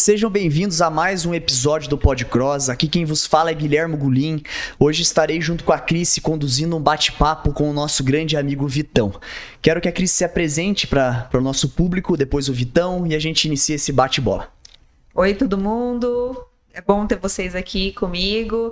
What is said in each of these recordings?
Sejam bem-vindos a mais um episódio do Podcross. Aqui quem vos fala é Guilherme Gulin. Hoje estarei junto com a Cris conduzindo um bate-papo com o nosso grande amigo Vitão. Quero que a Cris se apresente para o nosso público, depois o Vitão, e a gente inicia esse bate-bola. Oi, todo mundo. É bom ter vocês aqui comigo.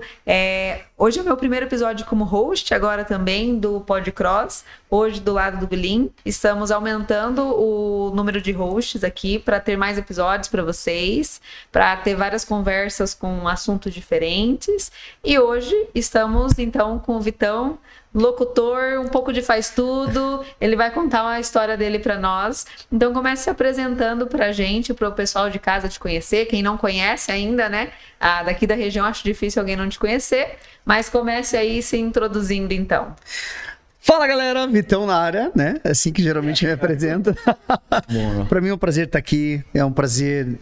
Hoje é o meu primeiro episódio como host, agora também do Podcross. Hoje, do lado do Gulin, estamos aumentando o número de hosts aqui para ter mais episódios para vocês, para ter várias conversas com assuntos diferentes. E hoje estamos, então, com o Vitão, locutor, um pouco de faz tudo. Ele vai contar a história dele para nós. Então comece se apresentando pra gente, pro pessoal de casa te conhecer. Quem não conhece ainda, né? Daqui da região acho difícil alguém não te conhecer, mas comece aí se introduzindo então. Fala galera, Vitão na área, né? É assim que geralmente me apresento. Para mim é um prazer estar aqui, é um prazer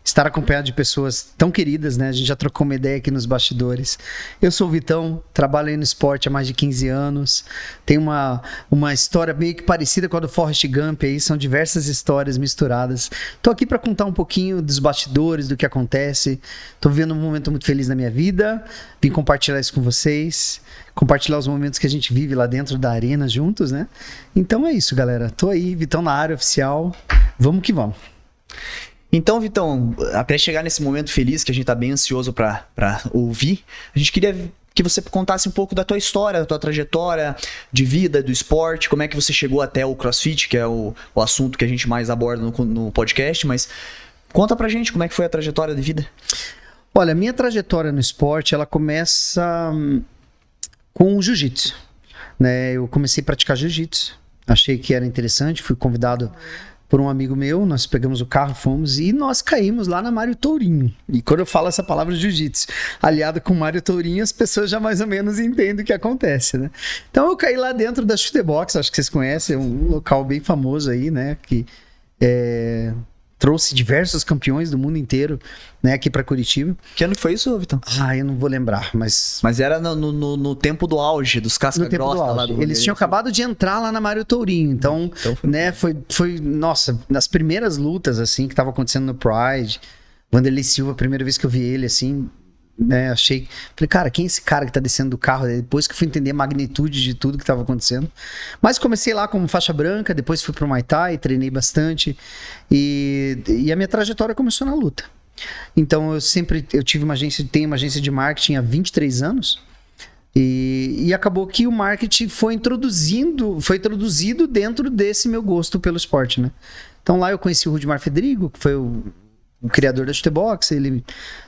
estar acompanhado de pessoas tão queridas, né? A gente já trocou uma ideia aqui nos bastidores. Eu sou o Vitão, trabalho aí no esporte há mais de 15 anos, tenho uma história meio que parecida com a do Forrest Gump, aí são diversas histórias misturadas. Tô aqui para contar um pouquinho dos bastidores, do que acontece. Tô vivendo um momento muito feliz na minha vida, vim compartilhar isso com vocês, compartilhar os momentos que a gente vive lá dentro da arena juntos, né? Então é isso, galera. Tô aí, Vitão na área oficial. Vamos que vamos. Então, Vitão, até chegar nesse momento feliz que a gente tá bem ansioso pra ouvir, a gente queria que você contasse um pouco da tua história, da tua trajetória de vida, do esporte, como é que você chegou até o CrossFit, que é o assunto que a gente mais aborda no podcast, mas conta pra gente como é que foi a trajetória de vida. Olha, a minha trajetória no esporte, ela começa com o jiu-jitsu, né? Eu comecei a praticar jiu-jitsu, achei que era interessante, fui convidado por um amigo meu, nós pegamos o carro, fomos e nós caímos lá na Mário Tourinho. E quando eu falo essa palavra jiu-jitsu aliado com Mário Tourinho, as pessoas já mais ou menos entendem o que acontece, né? Então eu caí lá dentro da Chute Box, acho que vocês conhecem, é um local bem famoso aí, né? Que trouxe diversos campeões do mundo inteiro, né, aqui pra Curitiba. Que ano que foi isso, Vitão? Eu não vou lembrar, mas era no tempo do auge, dos casca-grossa lá do... Eles tinham acabado de entrar lá na Mário Tourinho, então né, foi, nossa, nas primeiras lutas, assim, que tava acontecendo no Pride, Vanderlei Silva, a primeira vez que eu vi ele, assim, né, falei, cara, quem é esse cara que tá descendo do carro? Depois que fui entender a magnitude de tudo que tava acontecendo. Mas comecei lá como faixa branca, depois fui pro Muay Thai, treinei bastante e a minha trajetória começou na luta. Então eu tive tenho uma agência de marketing há 23 anos e acabou que o marketing foi introduzido dentro desse meu gosto pelo esporte, né? Então lá eu conheci o Rudimar Federigo, que foi o criador da Chute Box, ele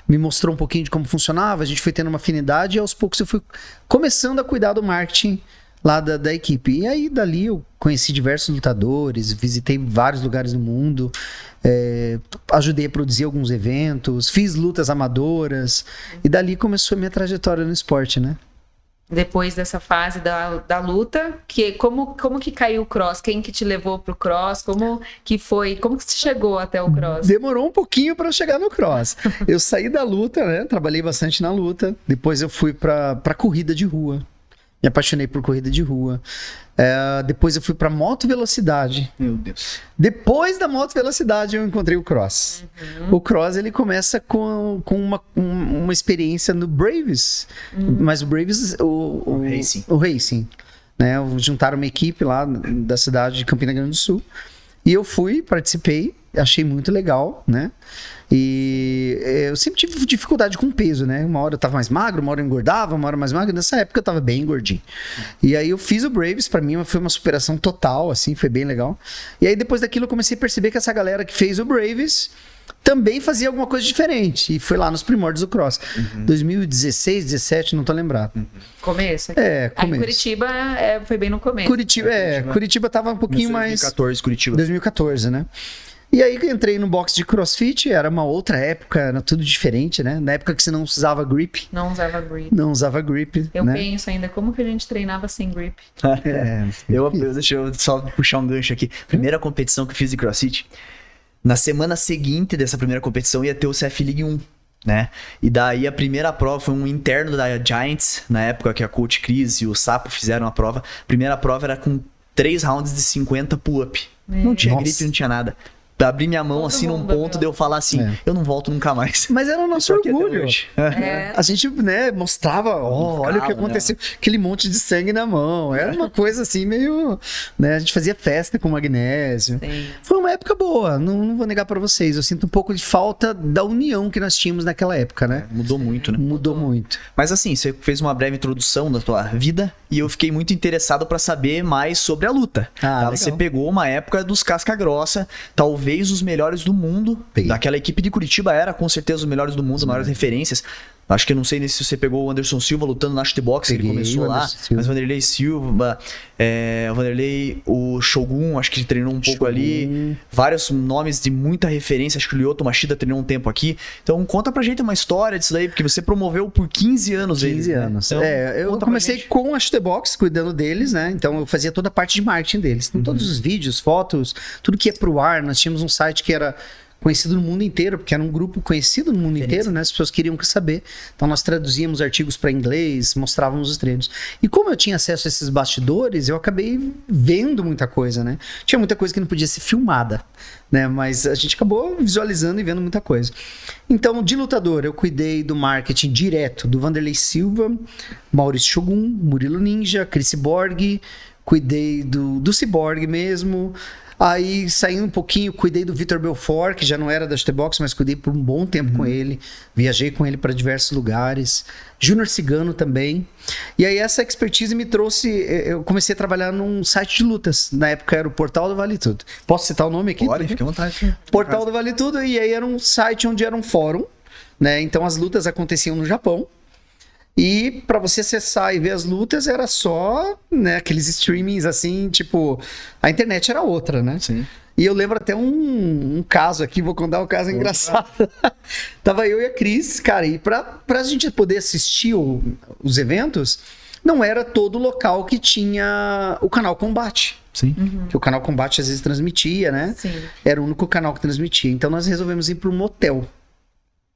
me mostrou um pouquinho de como funcionava, a gente foi tendo uma afinidade e aos poucos eu fui começando a cuidar do marketing lá da equipe. E aí dali eu conheci diversos lutadores, visitei vários lugares do mundo, ajudei a produzir alguns eventos, fiz lutas amadoras e dali começou a minha trajetória no esporte, né? Depois dessa fase da luta, como que caiu o cross? Quem que te levou pro cross? Como que foi? Como que você chegou até o cross? Demorou um pouquinho para chegar no cross. Eu saí da luta, né? Trabalhei bastante na luta. Depois eu fui pra corrida de rua. Me apaixonei por corrida de rua. Depois eu fui pra moto velocidade. Meu Deus. Depois da moto velocidade eu encontrei o cross. O cross ele começa com uma experiência no Braves. Mas o Braves, o Racing. Né? Juntaram uma equipe lá da cidade de Campina Grande do Sul. E eu fui, participei, achei muito legal, né? E eu sempre tive dificuldade com peso, né? Uma hora eu tava mais magro, uma hora eu engordava, uma hora mais magro. Nessa época eu tava bem gordinho. E aí eu fiz o Braves, pra mim foi uma superação total, assim, foi bem legal. E aí depois daquilo eu comecei a perceber que essa galera que fez o Braves também fazia alguma coisa diferente. E foi lá nos primórdios do cross. 2016, 17, não tô lembrado. Começo? Começo. Aí Curitiba foi bem no começo. Curitiba tava um pouquinho 2014, Curitiba. 2014, né? E aí eu entrei no box de CrossFit, era uma outra época, era tudo diferente, né? Na época que você não usava grip. Não usava grip. Eu né? penso ainda, como que a gente treinava sem grip? Deixa eu só puxar um gancho aqui. Primeira competição que eu fiz de CrossFit, na semana seguinte dessa primeira competição ia ter o CF League 1, né? E daí a primeira prova foi um interno da Giants, na época que a Coach Cris e o Sapo fizeram a prova. A primeira prova era com 3 rounds de 50 pull-up. Não tinha grip, não tinha nada. abrir minha mão Todo assim num mundo ponto abriu. de eu falar assim, eu não volto nunca mais. Mas era o nosso Tô aqui até orgulho. hoje. A gente, né, mostrava, olha o que Ficava, aconteceu, aquele monte de sangue na mão. Era uma coisa assim meio, né, a gente fazia festa com magnésio. Sim. Foi uma época boa, não vou negar pra vocês. Eu sinto um pouco de falta da união que nós tínhamos naquela época, né? Mudou muito, né? Mudou muito. Mas assim, você fez uma breve introdução da tua vida e eu fiquei muito interessado pra saber mais sobre a luta. Ah, legal. Você pegou uma época dos casca-grossa, talvez os melhores do mundo. Peguei. Daquela equipe de Curitiba era com certeza os melhores do mundo, as maiores referências. Acho que eu não sei se você pegou o Anderson Silva lutando na Chutebox, ele Peguei começou o lá. Anderson Silva. Mas Vanderlei Silva, o Vanderlei, o Shogun, acho que ele treinou um pouco Shogun. ali. Vários nomes de muita referência. Acho que o Lyoto Machida treinou um tempo aqui. Então conta pra gente uma história disso daí, porque você promoveu por 15 anos 15 eles, né? anos. Então, Eu conta pra comecei gente. com a Chutebox, cuidando deles, né? Então eu fazia toda a parte de marketing deles. Então, todos os vídeos, fotos, tudo que ia pro ar. Nós tínhamos um site que era conhecido no mundo inteiro, porque era um grupo conhecido no mundo inteiro, né? As pessoas queriam saber. Então nós traduzíamos artigos para inglês, mostrávamos os treinos. E como eu tinha acesso a esses bastidores, eu acabei vendo muita coisa, né? Tinha muita coisa que não podia ser filmada, né? Mas a gente acabou visualizando e vendo muita coisa. Então, de lutador, eu cuidei do marketing direto do Vanderlei Silva, Maurício Shogun, Murilo Ninja, Chris Borg, cuidei do Cyborg mesmo. Aí, saindo um pouquinho, cuidei do Vitor Belfort, que já não era da Chutebox, mas cuidei por um bom tempo com ele. Viajei com ele para diversos lugares. Júnior Cigano também. E aí, essa expertise me trouxe... Eu comecei a trabalhar num site de lutas. Na época, era o Portal do Vale Tudo. Posso citar o nome aqui? Bora, fica à vontade. Portal do Vale Tudo. E aí, era um site onde era um fórum, né? Então, as lutas aconteciam no Japão. E para você acessar e ver as lutas era só, né, aqueles streamings assim, tipo, a internet era outra, né? Sim. E eu lembro até um caso aqui, vou contar um caso engraçado. Tava eu e a Cris, cara, e pra gente poder assistir os eventos, não era todo local que tinha o canal Combate. Sim. Que o canal Combate às vezes transmitia, né? Sim. Era o único canal que transmitia. Então nós resolvemos ir para um motel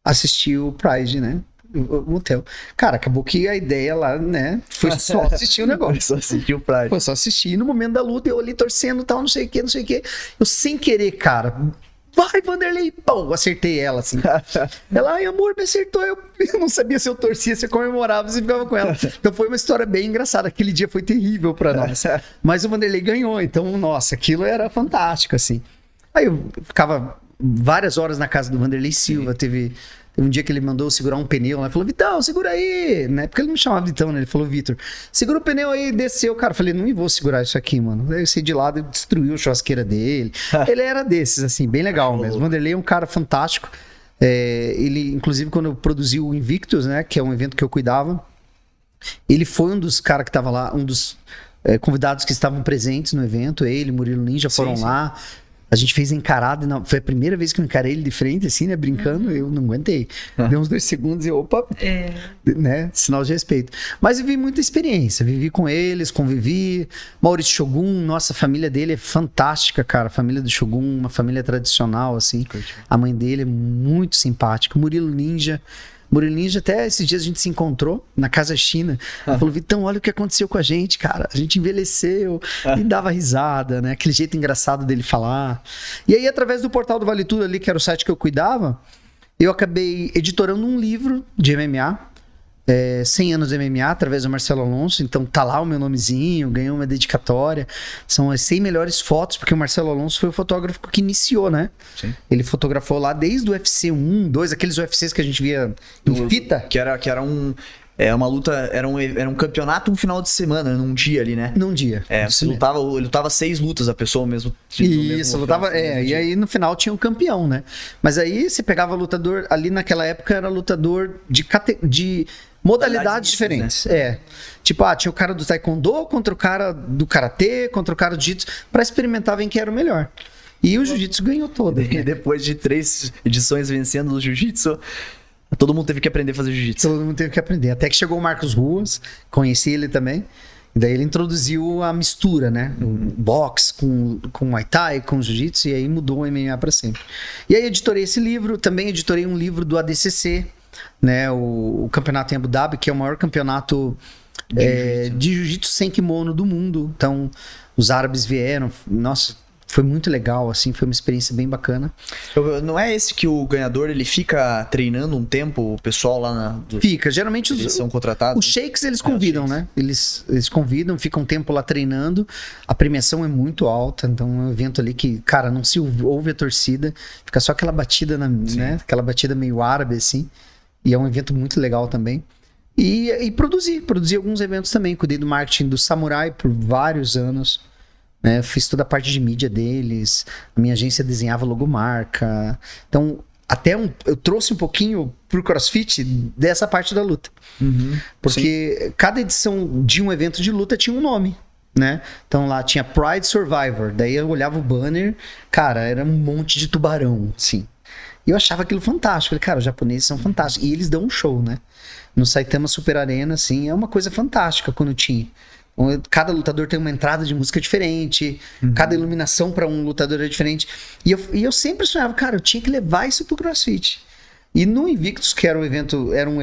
assistir o Pride, né? O motel. Cara, acabou que a ideia lá, né? Foi só assistir o negócio. Só assistiu o Pride. Foi só assistir. E no momento da luta, eu ali torcendo e tal, não sei o que, não sei o que. Eu sem querer, cara. Vai, Vanderlei! Pô, acertei ela, assim. Ela, ai, amor, me acertou. Eu não sabia se eu torcia, se eu comemorava, se eu ficava com ela. Então foi uma história bem engraçada. Aquele dia foi terrível pra nós. Mas o Vanderlei ganhou, então, nossa, aquilo era fantástico, assim. Aí eu ficava várias horas na casa do Vanderlei Silva, teve um dia que ele mandou segurar um pneu lá, falou, Vitão, segura aí, né? Porque ele não me chamava Vitão, né? Ele falou, Vitor, segura o pneu aí, desceu, cara. Eu falei, não vou segurar isso aqui, mano. Aí eu saí de lado e destruiu a churrasqueira dele. Ele era desses, assim, bem legal mesmo. O Vanderlei é um cara fantástico. Ele, inclusive, quando eu produzi o Invictus, né? Que é um evento que eu cuidava, ele foi um dos caras que tava lá, um dos convidados que estavam presentes no evento. Ele, Murilo Ninja foram lá. A gente fez encarada, foi a primeira vez que eu encarei ele de frente, assim, né, brincando, eu não aguentei. Deu uns 2 segundos e opa, né, sinal de respeito. Mas vivi muita experiência, vivi com eles, convivi. Maurício Shogun, nossa, a família dele é fantástica, cara, a família do Shogun, uma família tradicional, assim. A mãe dele é muito simpática. Murilo Ninja, até esses dias a gente se encontrou na Casa China. Falou, Vitão, olha o que aconteceu com a gente, cara. A gente envelheceu e dava risada, né? Aquele jeito engraçado dele falar. E aí, através do Portal do Vale Tudo ali, que era o site que eu cuidava, eu acabei editorando um livro de MMA, 100 anos de MMA, através do Marcelo Alonso. Então tá lá o meu nomezinho, ganhei uma dedicatória. São as 100 melhores fotos, porque o Marcelo Alonso foi o fotógrafo que iniciou, né? Sim. Ele fotografou lá desde o UFC 1, 2, aqueles UFCs que a gente via em fita. Que era uma luta, era um campeonato um final de semana, num dia ali, né? Num dia. Ele lutava 6 lutas a pessoa mesmo. Isso, lutava. E aí no final tinha um campeão, né? Mas aí você pegava lutador, ali naquela época era lutador de modalidades diferentes. Né? Tipo, tinha o cara do taekwondo contra o cara do karatê, contra o cara do jiu-jitsu, pra experimentar quem que era o melhor. E o jiu-jitsu ganhou todo. E depois de 3 edições vencendo no jiu-jitsu, todo mundo teve que aprender a fazer jiu-jitsu. Todo mundo teve que aprender. Até que chegou o Marcos Ruas, conheci ele também. E daí ele introduziu a mistura, né? O boxe com Muay Thai, com Jiu-Jitsu, e aí mudou o MMA para sempre. E aí editorei esse livro, também editorei um livro do ADCC, né? O campeonato em Abu Dhabi, que é o maior campeonato de Jiu-Jitsu sem kimono do mundo. Então, os árabes vieram, nossa, foi muito legal, assim, foi uma experiência bem bacana. Não é esse que o ganhador, ele fica treinando um tempo, o pessoal lá Fica, geralmente eles são contratados? Os shakes eles convidam, né? Eles convidam, ficam um tempo lá treinando, a premiação é muito alta, então é um evento ali que, cara, não se ouve a torcida, fica só aquela batida, né? Aquela batida meio árabe, assim, e é um evento muito legal também. E produzi alguns eventos também, cuidei do marketing do Samurai por vários anos, né? Fiz toda a parte de mídia deles, a minha agência desenhava logomarca, então eu trouxe um pouquinho pro CrossFit dessa parte da luta, porque cada edição de um evento de luta tinha um nome, né? Então lá tinha Pride Survivor, daí eu olhava o banner, cara, era um monte de tubarão, assim. E eu achava aquilo fantástico. Falei, cara, os japoneses são fantásticos. E eles dão um show, né? No Saitama Super Arena, assim, é uma coisa fantástica quando tinha. Cada lutador tem uma entrada de música diferente, cada iluminação para um lutador é diferente. E eu sempre sonhava, cara, eu tinha que levar isso pro CrossFit. E no Invictus, que era um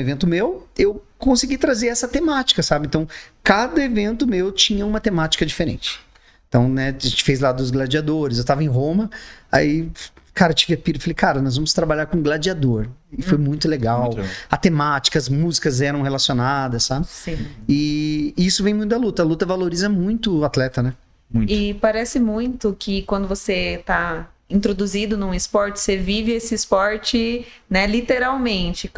evento meu, eu consegui trazer essa temática, sabe? Então, cada evento meu tinha uma temática diferente. Então, né, a gente fez lá dos gladiadores, eu tava em Roma, aí... Cara, tive a pira e falei, cara, nós vamos trabalhar com gladiador. E foi muito legal. A temática, as músicas eram relacionadas, sabe? Sim. E isso vem muito da luta. A luta valoriza muito o atleta, né? Muito. E parece muito que quando você tá introduzido num esporte, você vive esse esporte, né, literalmente.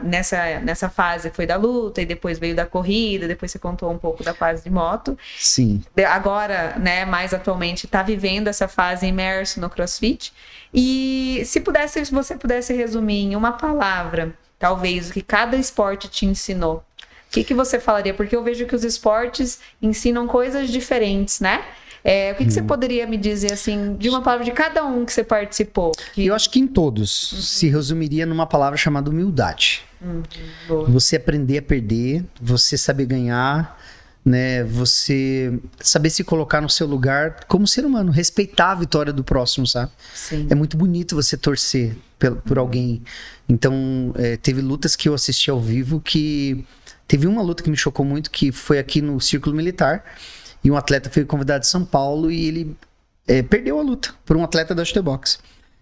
Nessa fase foi da luta, e depois veio da corrida, depois você contou um pouco da fase de moto. Sim. Agora, né, mais atualmente, tá vivendo essa fase imerso no CrossFit. E se você pudesse resumir em uma palavra, talvez, o que cada esporte te ensinou, o que você falaria? Porque eu vejo que os esportes ensinam coisas diferentes, né? O que você poderia me dizer, assim, de uma palavra de cada um que você participou? Eu acho que em todos se resumiria numa palavra chamada humildade. Você aprender a perder, você saber ganhar, né? Você saber se colocar no seu lugar como ser humano, respeitar a vitória do próximo, sabe? Sim. É muito bonito você torcer por alguém. Então, teve lutas que eu assisti ao vivo que... Teve uma luta que me chocou muito, que foi aqui no Círculo Militar, e um atleta foi convidado de São Paulo e ele perdeu a luta por um atleta da Chutebox.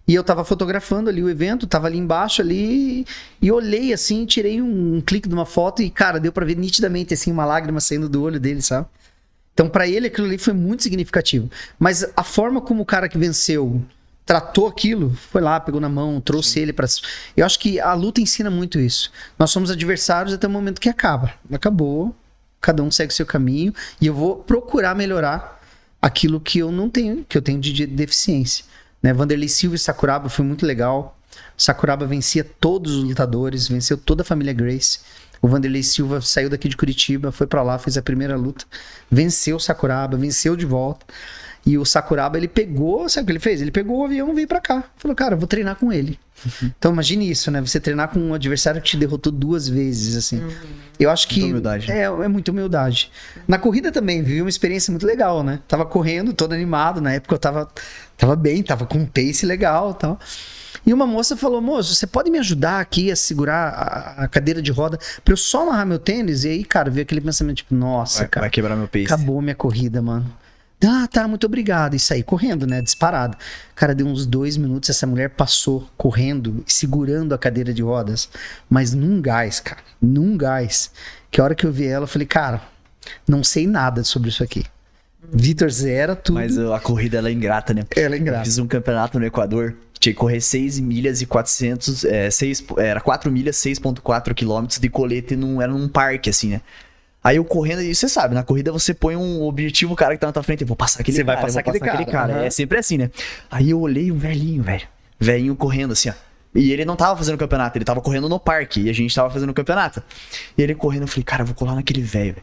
E eu tava fotografando ali o evento, tava ali embaixo ali, e olhei assim, tirei um clique de uma foto e, cara, deu pra ver nitidamente assim uma lágrima saindo do olho dele, sabe? Então pra ele aquilo ali foi muito significativo. Mas a forma como o cara que venceu tratou aquilo, foi lá, pegou na mão, trouxe ele pra... Eu acho que a luta ensina muito isso. Nós somos adversários até o momento que acaba. Acabou, cada um segue o seu caminho, e eu vou procurar melhorar aquilo que eu não tenho, que eu tenho de deficiência. Né? Vanderlei Silva e Sakuraba foi muito legal. Sakuraba vencia todos os lutadores, venceu toda a família Gracie. O Vanderlei Silva saiu daqui de Curitiba, foi pra lá, fez a primeira luta, venceu o Sakuraba, venceu de volta. E o Sakuraba, ele pegou, sabe o que ele fez? Ele pegou o avião e veio pra cá. Falou, cara, eu vou treinar com ele. Então imagine isso, né? Você treinar com um adversário que te derrotou 2 vezes, assim. Eu acho que humildade. é muita humildade. Na corrida também, vivi uma experiência muito legal, né? Tava correndo, todo animado. Na época eu tava bem, tava com um pace legal e tal. E uma moça falou, moço, você pode me ajudar aqui a segurar a cadeira de roda pra eu só amarrar meu tênis? E aí, cara, veio aquele pensamento, tipo, nossa, cara. Vai quebrar meu pace. Acabou minha corrida, mano. Ah, tá, muito obrigado. E saí correndo, né? Disparado. Cara, deu uns 2 minutos, essa mulher passou correndo e segurando a cadeira de rodas. Mas num gás, cara. Num gás. Que a hora que eu vi ela, eu falei, cara, não sei nada sobre isso aqui. Vitor zera tudo. Mas a corrida, ela é ingrata, né? Ela é ingrata. Eu fiz um campeonato no Equador. Tinha que correr 6 milhas e 400... era 4 milhas, 6,4 quilômetros de colete. Era num parque, assim, né? Aí eu correndo, e você sabe, na corrida você põe um objetivo, o cara que tá na tua frente, eu vou passar aquele você cara, vai passar aquele cara. Uhum. É sempre assim, né? Aí eu olhei um velhinho correndo assim, ó. E ele não tava fazendo campeonato, ele tava correndo no parque, e a gente tava fazendo campeonato. E ele correndo, eu falei, cara, eu vou colar naquele velho.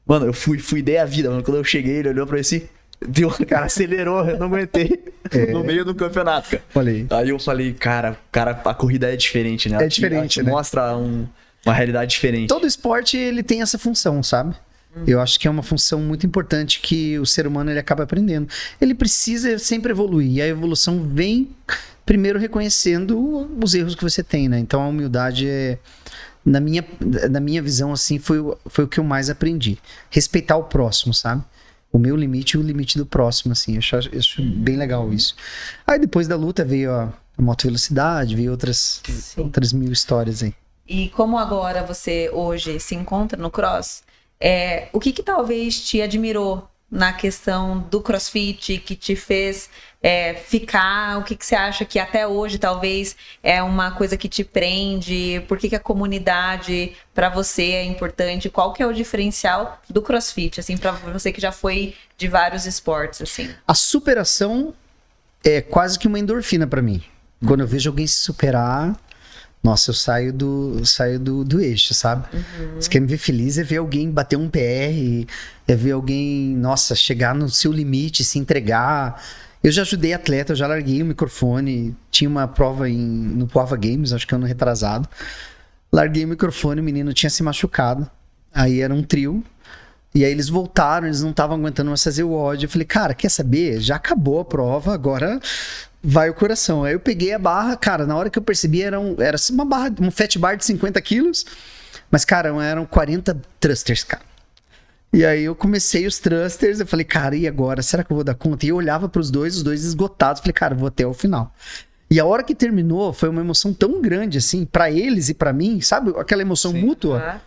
Mano, eu fui dei a vida, mano. Quando eu cheguei, ele olhou pra mim assim, deu, cara, acelerou, eu não aguentei. No meio do campeonato, cara. Falei. Aí eu falei, cara, a corrida é diferente, né? É diferente, né? Mostra uma realidade diferente. Todo esporte, ele tem essa função, sabe? Eu acho que é uma função muito importante que o ser humano ele acaba aprendendo. Ele precisa sempre evoluir. E a evolução vem primeiro reconhecendo os erros que você tem, né? Então a humildade na minha visão, assim, foi o que eu mais aprendi. Respeitar o próximo, sabe? o meu limite e o limite do próximo, assim. Eu acho bem legal isso. Aí depois da luta veio a moto velocidade, veio outras 1000 histórias aí. E como agora você hoje se encontra no cross, o que talvez te admirou na questão do CrossFit, que te fez ficar? O que você acha que até hoje talvez é uma coisa que te prende? Por que a comunidade para você é importante? Qual que é o diferencial do CrossFit, assim, para você que já foi de vários esportes, assim? A superação é quase que uma endorfina para mim. Quando eu vejo alguém se superar, nossa, eu saio do eixo, sabe? Você quer me ver feliz é ver alguém bater um PR, é ver alguém, nossa, chegar no seu limite, se entregar. Eu já ajudei atleta, eu já larguei o microfone, tinha uma prova no Poava Games, acho que ano retrasado. Larguei o microfone, o menino tinha se machucado, aí era um trio, e aí eles voltaram, eles não estavam aguentando mais fazer o ódio. Eu falei, cara, quer saber? Já acabou a prova, agora vai o coração. Aí eu peguei a barra, cara, na hora que eu percebi era uma barra, um fat bar de 50 quilos, mas, cara, eram 40 thrusters, cara. E aí eu comecei os thrusters, eu falei, cara, e agora? Será que eu vou dar conta? E eu olhava pros os dois esgotados, falei, cara, vou até o final. E a hora que terminou, foi uma emoção tão grande, assim, pra eles e pra mim, sabe? Aquela emoção mútua.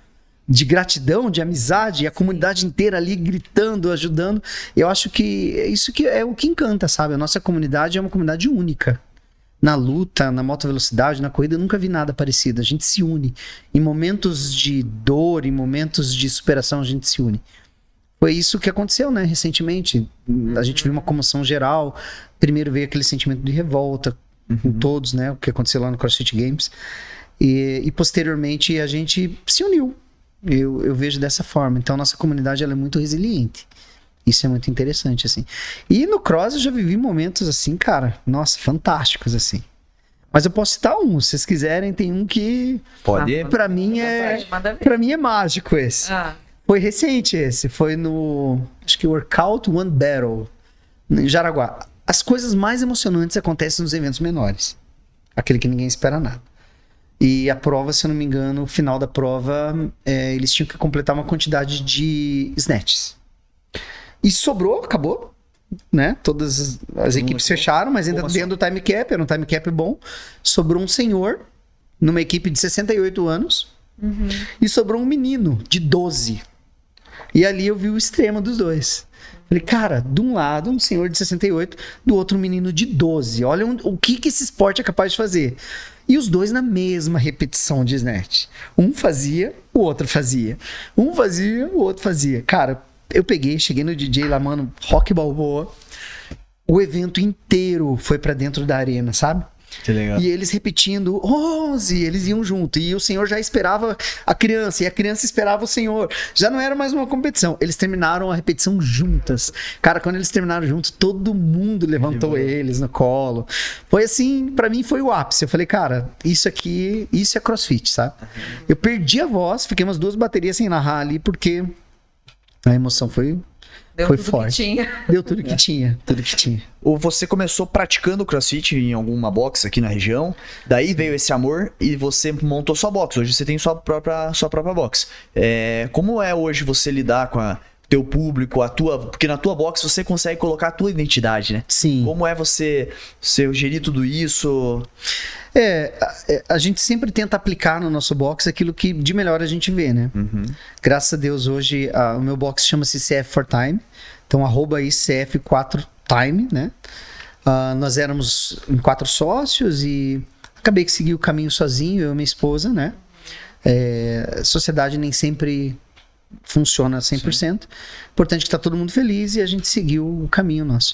De gratidão, de amizade, e a comunidade inteira ali gritando, ajudando. Eu acho que isso que é o que encanta, sabe? A nossa comunidade é uma comunidade única. Na luta, na moto velocidade, na corrida, eu nunca vi nada parecido. A gente se une. Em momentos de dor, em momentos de superação, a gente se une. Foi isso que aconteceu, né? Recentemente. A gente viu uma comoção geral. Primeiro veio aquele sentimento de revolta com todos, né? O que aconteceu lá no CrossFit Games. E posteriormente a gente se uniu. Eu vejo dessa forma. Então, nossa comunidade ela é muito resiliente. Isso é muito interessante, assim. E no cross eu já vivi momentos assim, cara, nossa, fantásticos, assim. Mas eu posso citar um, se vocês quiserem, tem um que... Pode? Pra mim é mágico esse. Foi recente esse, foi no... Acho que Workout One Battle, em Jaraguá. As coisas mais emocionantes acontecem nos eventos menores. Aquele que ninguém espera nada. E a prova, se eu não me engano, o final da prova, eles tinham que completar uma quantidade de snatches. E sobrou, acabou, né? Todas as equipes fecharam, mas ainda dentro do time cap, era um time cap bom. Sobrou um senhor, numa equipe de 68 anos, e sobrou um menino de 12. E ali eu vi o extremo dos dois. Falei, cara, de um lado um senhor de 68, do outro um menino de 12. Olha o que esse esporte é capaz de fazer. E os dois na mesma repetição de snatch. Um fazia, o outro fazia. Um fazia, o outro fazia. Cara, eu cheguei no DJ lá, mano, Rock Balboa. O evento inteiro foi pra dentro da arena, sabe? Que legal. E eles repetindo 11, eles iam junto. E o senhor já esperava a criança, e a criança esperava o senhor. Já não era mais uma competição. Eles terminaram a repetição juntas. Cara, quando eles terminaram juntos, todo mundo levantou eles no colo. Foi assim, pra mim foi o ápice. Eu falei, cara, isso é CrossFit, sabe? Eu perdi a voz, fiquei umas 2 baterias sem narrar ali, porque a emoção foi forte. Deu tudo que tinha. Ou você começou praticando CrossFit em alguma box aqui na região, daí veio esse amor e você montou sua box. Hoje você tem sua própria box. Como é hoje você lidar com teu público, porque na tua box você consegue colocar a tua identidade, né? Sim. Como é você gerir tudo isso? A gente sempre tenta aplicar no nosso box aquilo que de melhor a gente vê, né? Graças a Deus hoje o meu box chama-se CF4Time, então @ CF4Time, né? Nós éramos em 4 sócios e acabei que segui o caminho sozinho, eu e minha esposa, né? Sociedade nem sempre funciona 100%. Importante que tá todo mundo feliz e a gente seguiu o caminho nosso.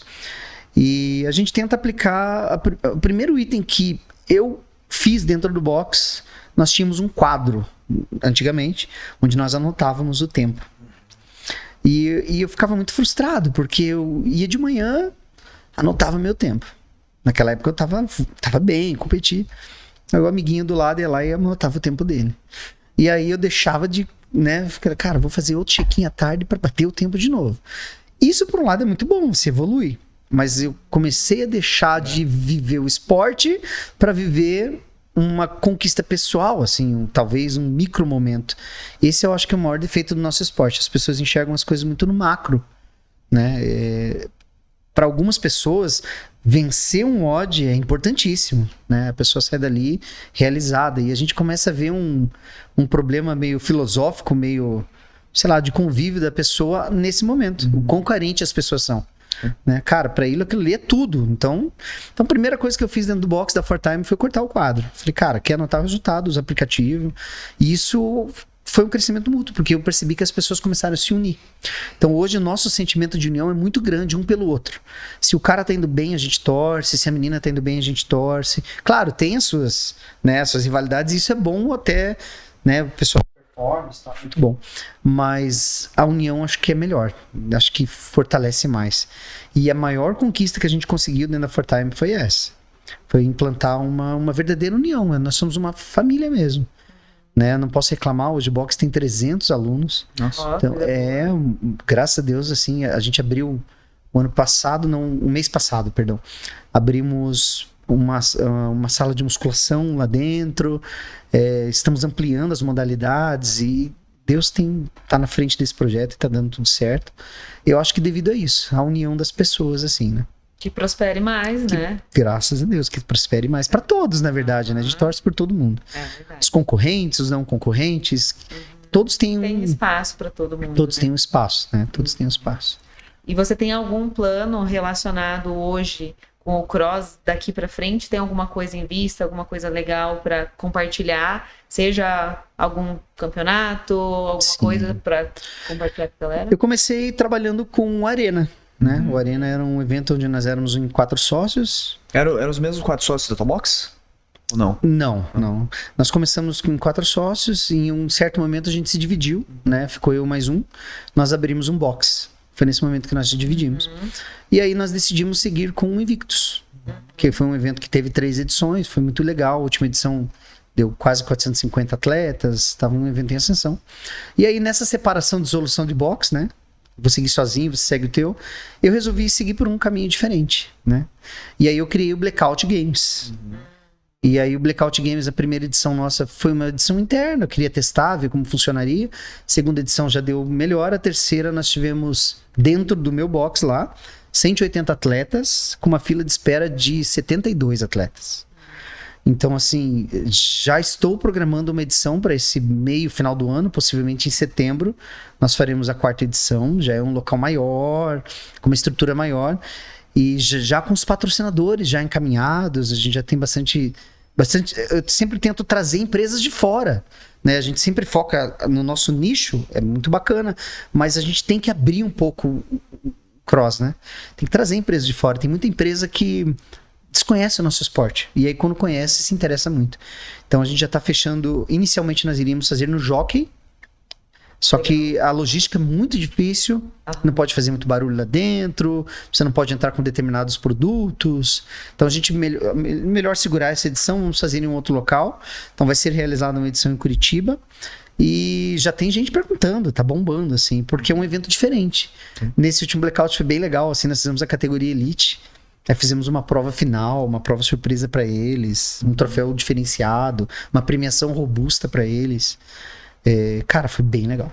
E a gente tenta aplicar o primeiro item que eu fiz dentro do box. Nós tínhamos um quadro antigamente onde nós anotávamos o tempo. E eu ficava muito frustrado porque eu ia de manhã, anotava meu tempo. Naquela época eu tava bem, competi. Aí o amiguinho do lado ia lá e anotava o tempo dele. E aí eu deixava de, né, cara, vou fazer outro check-in à tarde para bater o tempo de novo. Isso por um lado é muito bom, você evolui. Mas eu comecei a deixar de viver o esporte para viver uma conquista pessoal, assim, talvez um micro momento. Esse eu acho que é o maior defeito do nosso esporte. As pessoas enxergam as coisas muito no macro. né? Para algumas pessoas, vencer um odd é importantíssimo, né? A pessoa sai dali realizada e a gente começa a ver um problema meio filosófico, meio, sei lá, de convívio da pessoa nesse momento. O quão carente as pessoas são. Né? Cara, pra ele aquilo ali é tudo. Então, a primeira coisa que eu fiz dentro do box da Fortime foi cortar o quadro. Falei, cara, quer anotar o resultado, os aplicativos. E isso foi um crescimento mútuo, porque eu percebi que as pessoas começaram a se unir. Então, hoje, o nosso sentimento de união é muito grande, um pelo outro. Se o cara tá indo bem, a gente torce. Se a menina tá indo bem, a gente torce. Claro, tem as suas rivalidades, e isso é bom até, né? O pessoal performance, tá muito bom. Mas a união acho que é melhor. Acho que fortalece mais. E a maior conquista que a gente conseguiu dentro da Fortime foi essa. Foi implantar uma verdadeira união. Né? Nós somos uma família mesmo. Né? Não posso reclamar, hoje o Box tem 300 alunos. Nossa. Então, graças a Deus, assim, a gente abriu o mês passado, perdão. Abrimos uma sala de musculação lá dentro, estamos ampliando as modalidades e Deus tá na frente desse projeto e tá dando tudo certo. Eu acho que devido a isso, a união das pessoas, assim, né? Que prospere mais, né? Graças a Deus, que prospere mais. Para todos, na verdade, né? A gente torce por todo mundo. Verdade. Os concorrentes, os não concorrentes, todos têm Tem espaço para todo mundo. Todos né? têm um espaço, né? Todos têm um espaço. E você tem algum plano relacionado hoje com o cross daqui para frente? Tem alguma coisa em vista, alguma coisa legal para compartilhar? Seja algum campeonato, alguma Sim. coisa para compartilhar com a galera? Eu comecei trabalhando com o Arena, né? O Arena era um evento onde nós éramos em 4 sócios. Eram os mesmos 4 sócios da Tobox? Ou não? Não. Nós começamos com 4 sócios e em um certo momento a gente se dividiu, né? Ficou eu mais um. Nós abrimos um box. Foi nesse momento que nós se dividimos. E aí nós decidimos seguir com o Invictus, que foi um evento que teve 3 edições, foi muito legal. A última edição deu quase 450 atletas, estava um evento em ascensão. E aí nessa separação, dissolução de box, né? Vou seguir sozinho, você segue o teu. Eu resolvi seguir por um caminho diferente, né? E aí eu criei o Blackout Games. E aí o Blackout Games, a primeira edição nossa foi uma edição interna, eu queria testar, ver como funcionaria. Segunda edição já deu melhor, a terceira nós tivemos dentro do meu box lá, 180 atletas, com uma fila de espera de 72 atletas. Então, assim, já estou programando uma edição para esse final do ano, possivelmente em setembro. Nós faremos a 4ª edição, já é um local maior, com uma estrutura maior. E já com os patrocinadores já encaminhados, a gente já tem bastante. Eu sempre tento trazer empresas de fora. Né? A gente sempre foca no nosso nicho, é muito bacana, mas a gente tem que abrir um pouco o cross, né? Tem que trazer empresas de fora. Tem muita empresa que desconhece o nosso esporte. E aí, quando conhece, se interessa muito. Então, a gente já está fechando. Inicialmente, nós iríamos fazer no Jockey. Só que a logística é muito difícil. Não pode fazer muito barulho lá dentro. Você não pode entrar com determinados produtos. Então, a gente melhor segurar essa edição. Vamos fazer em um outro local. Então, vai ser realizada uma edição em Curitiba. E já tem gente perguntando, tá bombando, assim, porque é um evento diferente. Nesse último Blackout foi bem legal, assim, nós fizemos a categoria Elite. Aí fizemos uma prova final, uma prova surpresa para eles, um troféu diferenciado, uma premiação robusta para eles. Cara, foi bem legal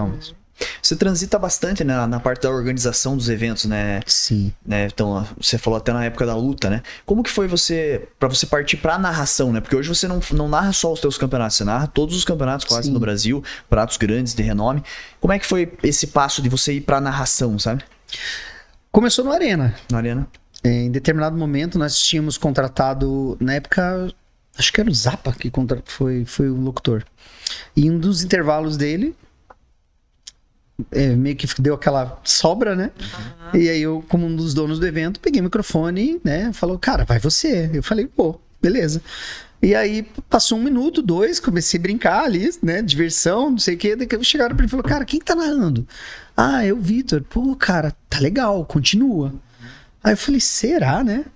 mesmo. Você transita bastante, né, na parte da organização dos eventos, né? Sim. Né? Então, você falou até na época da luta, né? Como que foi para você partir pra narração, né? Porque hoje você não narra só os teus campeonatos, você narra todos os campeonatos quase no Brasil, campeonatos grandes de renome. Como é que foi esse passo de você ir pra narração, sabe? Começou no Arena. Na Arena. Em determinado momento, nós tínhamos contratado, na época, acho que era o Zappa que foi o locutor. E em um dos intervalos dele, meio que deu aquela sobra, né? E aí eu, como um dos donos do evento, peguei o microfone, né? Falou, cara, vai você. Eu falei, pô, beleza. E aí passou 1 minuto, 2, comecei a brincar ali, né? Diversão, não sei o quê. Daí chegaram pra ele e falaram, cara, quem que tá narrando? Ah, é o Vitor. Pô, cara, tá legal, continua. Aí eu falei, será, né?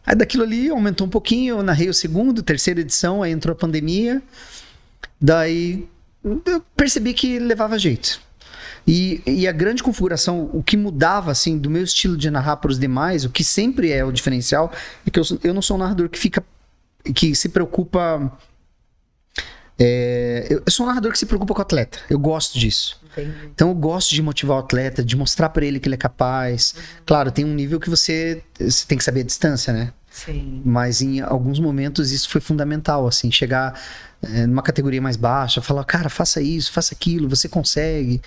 Aí daquilo ali aumentou um pouquinho, eu narrei o segundo, 3ª edição, aí entrou a pandemia. Daí eu percebi que levava jeito. E a grande configuração, o que mudava assim do meu estilo de narrar para os demais, o que sempre é o diferencial, é que eu não sou um narrador que se preocupa eu sou um narrador que se preocupa com o atleta. Eu gosto disso. Entendi. Então eu gosto de motivar o atleta, de mostrar pra ele que ele é capaz. Claro, tem um nível que você tem que saber a distância, né? Sim. Mas em alguns momentos isso foi fundamental, assim, chegar numa categoria mais baixa, falar, cara, faça isso, faça aquilo, você consegue.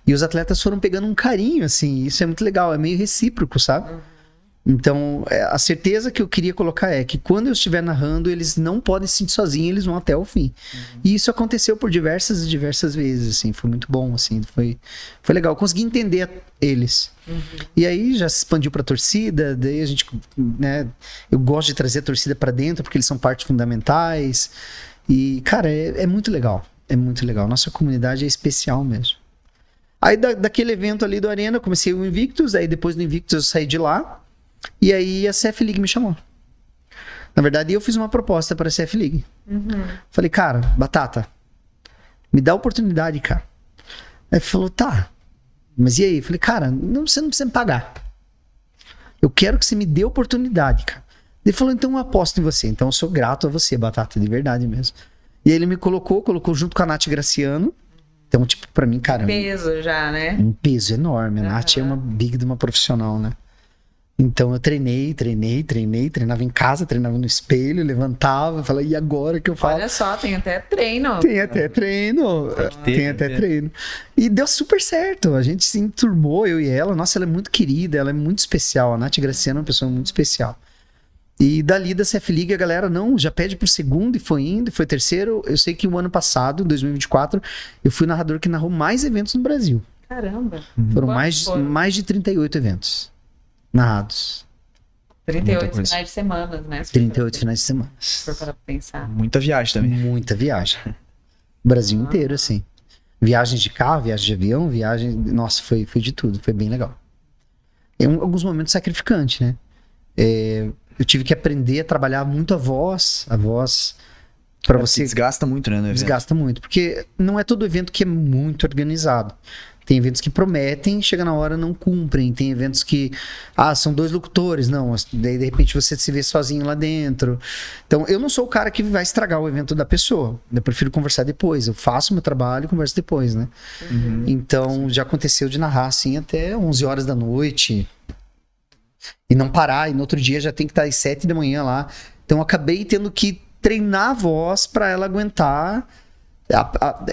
E os atletas foram pegando um carinho, assim, isso é muito legal, é meio recíproco, sabe? Então, a certeza que eu queria colocar é que quando eu estiver narrando, eles não podem se sentir sozinhos, eles vão até o fim. E isso aconteceu por diversas e diversas vezes, assim, foi muito bom, assim, foi legal. Eu consegui entender eles. E aí já se expandiu pra torcida, daí a gente, né, eu gosto de trazer a torcida pra dentro, porque eles são partes fundamentais. E, cara, é muito legal, é muito legal. Nossa comunidade é especial mesmo. Aí daquele evento ali do Arena, eu comecei o Invictus, aí depois do Invictus eu saí de lá. E aí a CF League me chamou. Na verdade, eu fiz uma proposta para a CF League. Falei, cara, Batata, me dá a oportunidade, cara. Aí ele falou, tá. Mas e aí? Falei, cara, você não precisa me pagar. Eu quero que você me dê a oportunidade, cara. Ele falou, então eu aposto em você. Então eu sou grato a você, Batata, de verdade mesmo. E aí ele me colocou junto com a Nath Graciano. Então, tipo, pra mim, cara... Peso já, né? Um peso enorme. A Nath é uma big de uma profissional, né? Então eu treinava em casa, treinava no espelho, levantava, falava, e agora que eu faço? Olha só, tem até treino. Tem até treino. E deu super certo, a gente se enturmou, eu e ela, nossa, ela é muito querida, ela é muito especial, a Nath Graciano é uma pessoa muito especial. E dali da CF League a galera já pede pro segundo e foi indo, foi terceiro. Eu sei que o ano passado, 2024, eu fui o narrador que narrou mais eventos no Brasil. Caramba. Foram mais de 38 eventos narrados. 38 finais de semana, né? 38 finais de semana. Se for para pensar. Muita viagem também. Muita viagem. Brasil inteiro, assim. Viagens de carro, viagem de avião, Nossa, foi de tudo. Foi bem legal. Em alguns momentos sacrificante, né? Eu tive que aprender a trabalhar muito a voz para você... Desgasta muito, né? No evento. Desgasta muito. Porque não é todo evento que é muito organizado. Tem eventos que prometem, chega na hora não cumprem. Tem eventos que, são 2 locutores. Não, daí de repente você se vê sozinho lá dentro. Então, eu não sou o cara que vai estragar o evento da pessoa. Eu prefiro conversar depois. Eu faço o meu trabalho e converso depois, né? Então, já aconteceu de narrar assim até 11 horas da noite. E não parar. E no outro dia já tem que estar às 7 da manhã lá. Então, eu acabei tendo que treinar a voz para ela aguentar...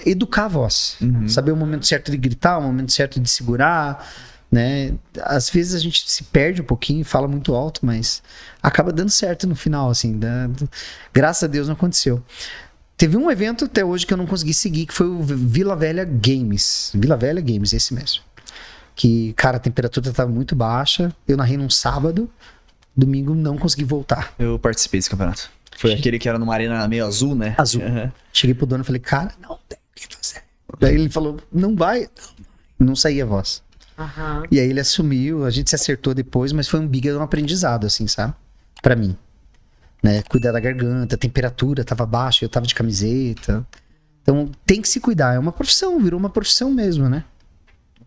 educar a voz, saber o momento certo de gritar, o momento certo de segurar, né? Às vezes a gente se perde um pouquinho, fala muito alto, mas acaba dando certo no final, assim, graças a Deus não aconteceu. Teve um evento até hoje que eu não consegui seguir, que foi o Vila Velha Games, esse mesmo, que, cara, a temperatura estava muito baixa, eu narrei num sábado, domingo não consegui voltar. Eu participei desse campeonato. Foi aquele que era numa arena meio azul, né? Azul. Cheguei pro dono e falei, cara, não tem o que fazer. Daí ele falou, não vai. Não saía a voz. E aí ele assumiu, a gente se acertou depois, mas foi um big aprendizado, assim, sabe? Pra mim. Né? Cuidar da garganta, a temperatura tava baixa, eu tava de camiseta. Então tem que se cuidar, é uma profissão, virou uma profissão mesmo, né?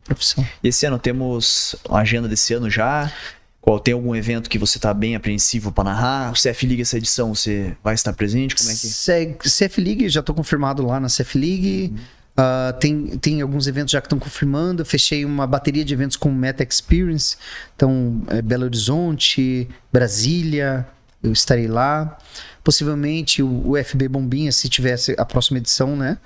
Profissão. E esse ano temos a agenda desse ano já... Tem algum evento que você tá bem apreensivo para narrar? O CF League, essa edição, você vai estar presente? Como é que... CF League, já tô confirmado lá na CF League. Tem alguns eventos já que estão confirmando. Eu fechei uma bateria de eventos com o Meta Experience. Então, Belo Horizonte, Brasília, eu estarei lá. Possivelmente o FB Bombinha, se tivesse a próxima edição, né?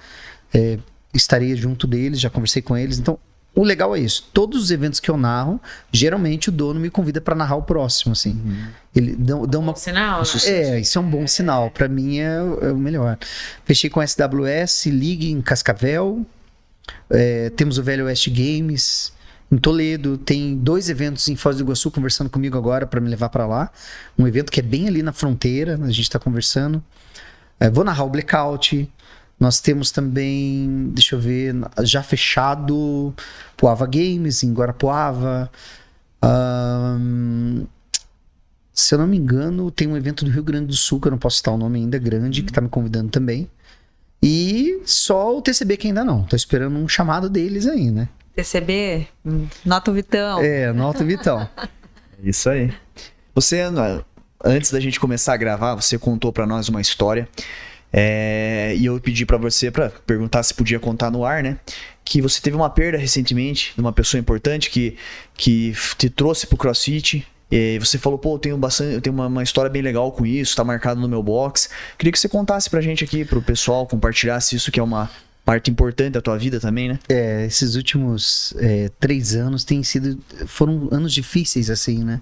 Estarei junto deles, já conversei com eles. Então, o legal é isso. Todos os eventos que eu narro, geralmente o dono me convida para narrar o próximo, assim. Ele dá uma... Bom sinal, né? Isso é um bom sinal. Para mim é o melhor. Fechei com a SWS, League em Cascavel. Temos o Velho Oeste Games em Toledo. Tem 2 eventos em Foz do Iguaçu conversando comigo agora para me levar para lá. Um evento que é bem ali na fronteira, a gente tá conversando. Vou narrar o Blackout. Nós temos também, deixa eu ver, já fechado Poava Games em Guarapuava. Se eu não me engano, tem um evento do Rio Grande do Sul, que eu não posso citar o nome ainda, grande, que tá me convidando também. E só o TCB que ainda não. Tô esperando um chamado deles aí, né? TCB? Nota o Vitão. Nota o Vitão. Isso aí. Você, antes da gente começar a gravar, você contou pra nós uma história E eu pedi pra você, pra perguntar se podia contar no ar, né? Que você teve uma perda recentemente de uma pessoa importante que te trouxe pro CrossFit. E você falou, pô, eu tenho uma história bem legal com isso, tá marcado no meu box. Queria que você contasse pra gente aqui, pro pessoal, compartilhasse isso, que é uma parte importante da tua vida também, né? Esses últimos 3 anos foram anos difíceis, assim, né?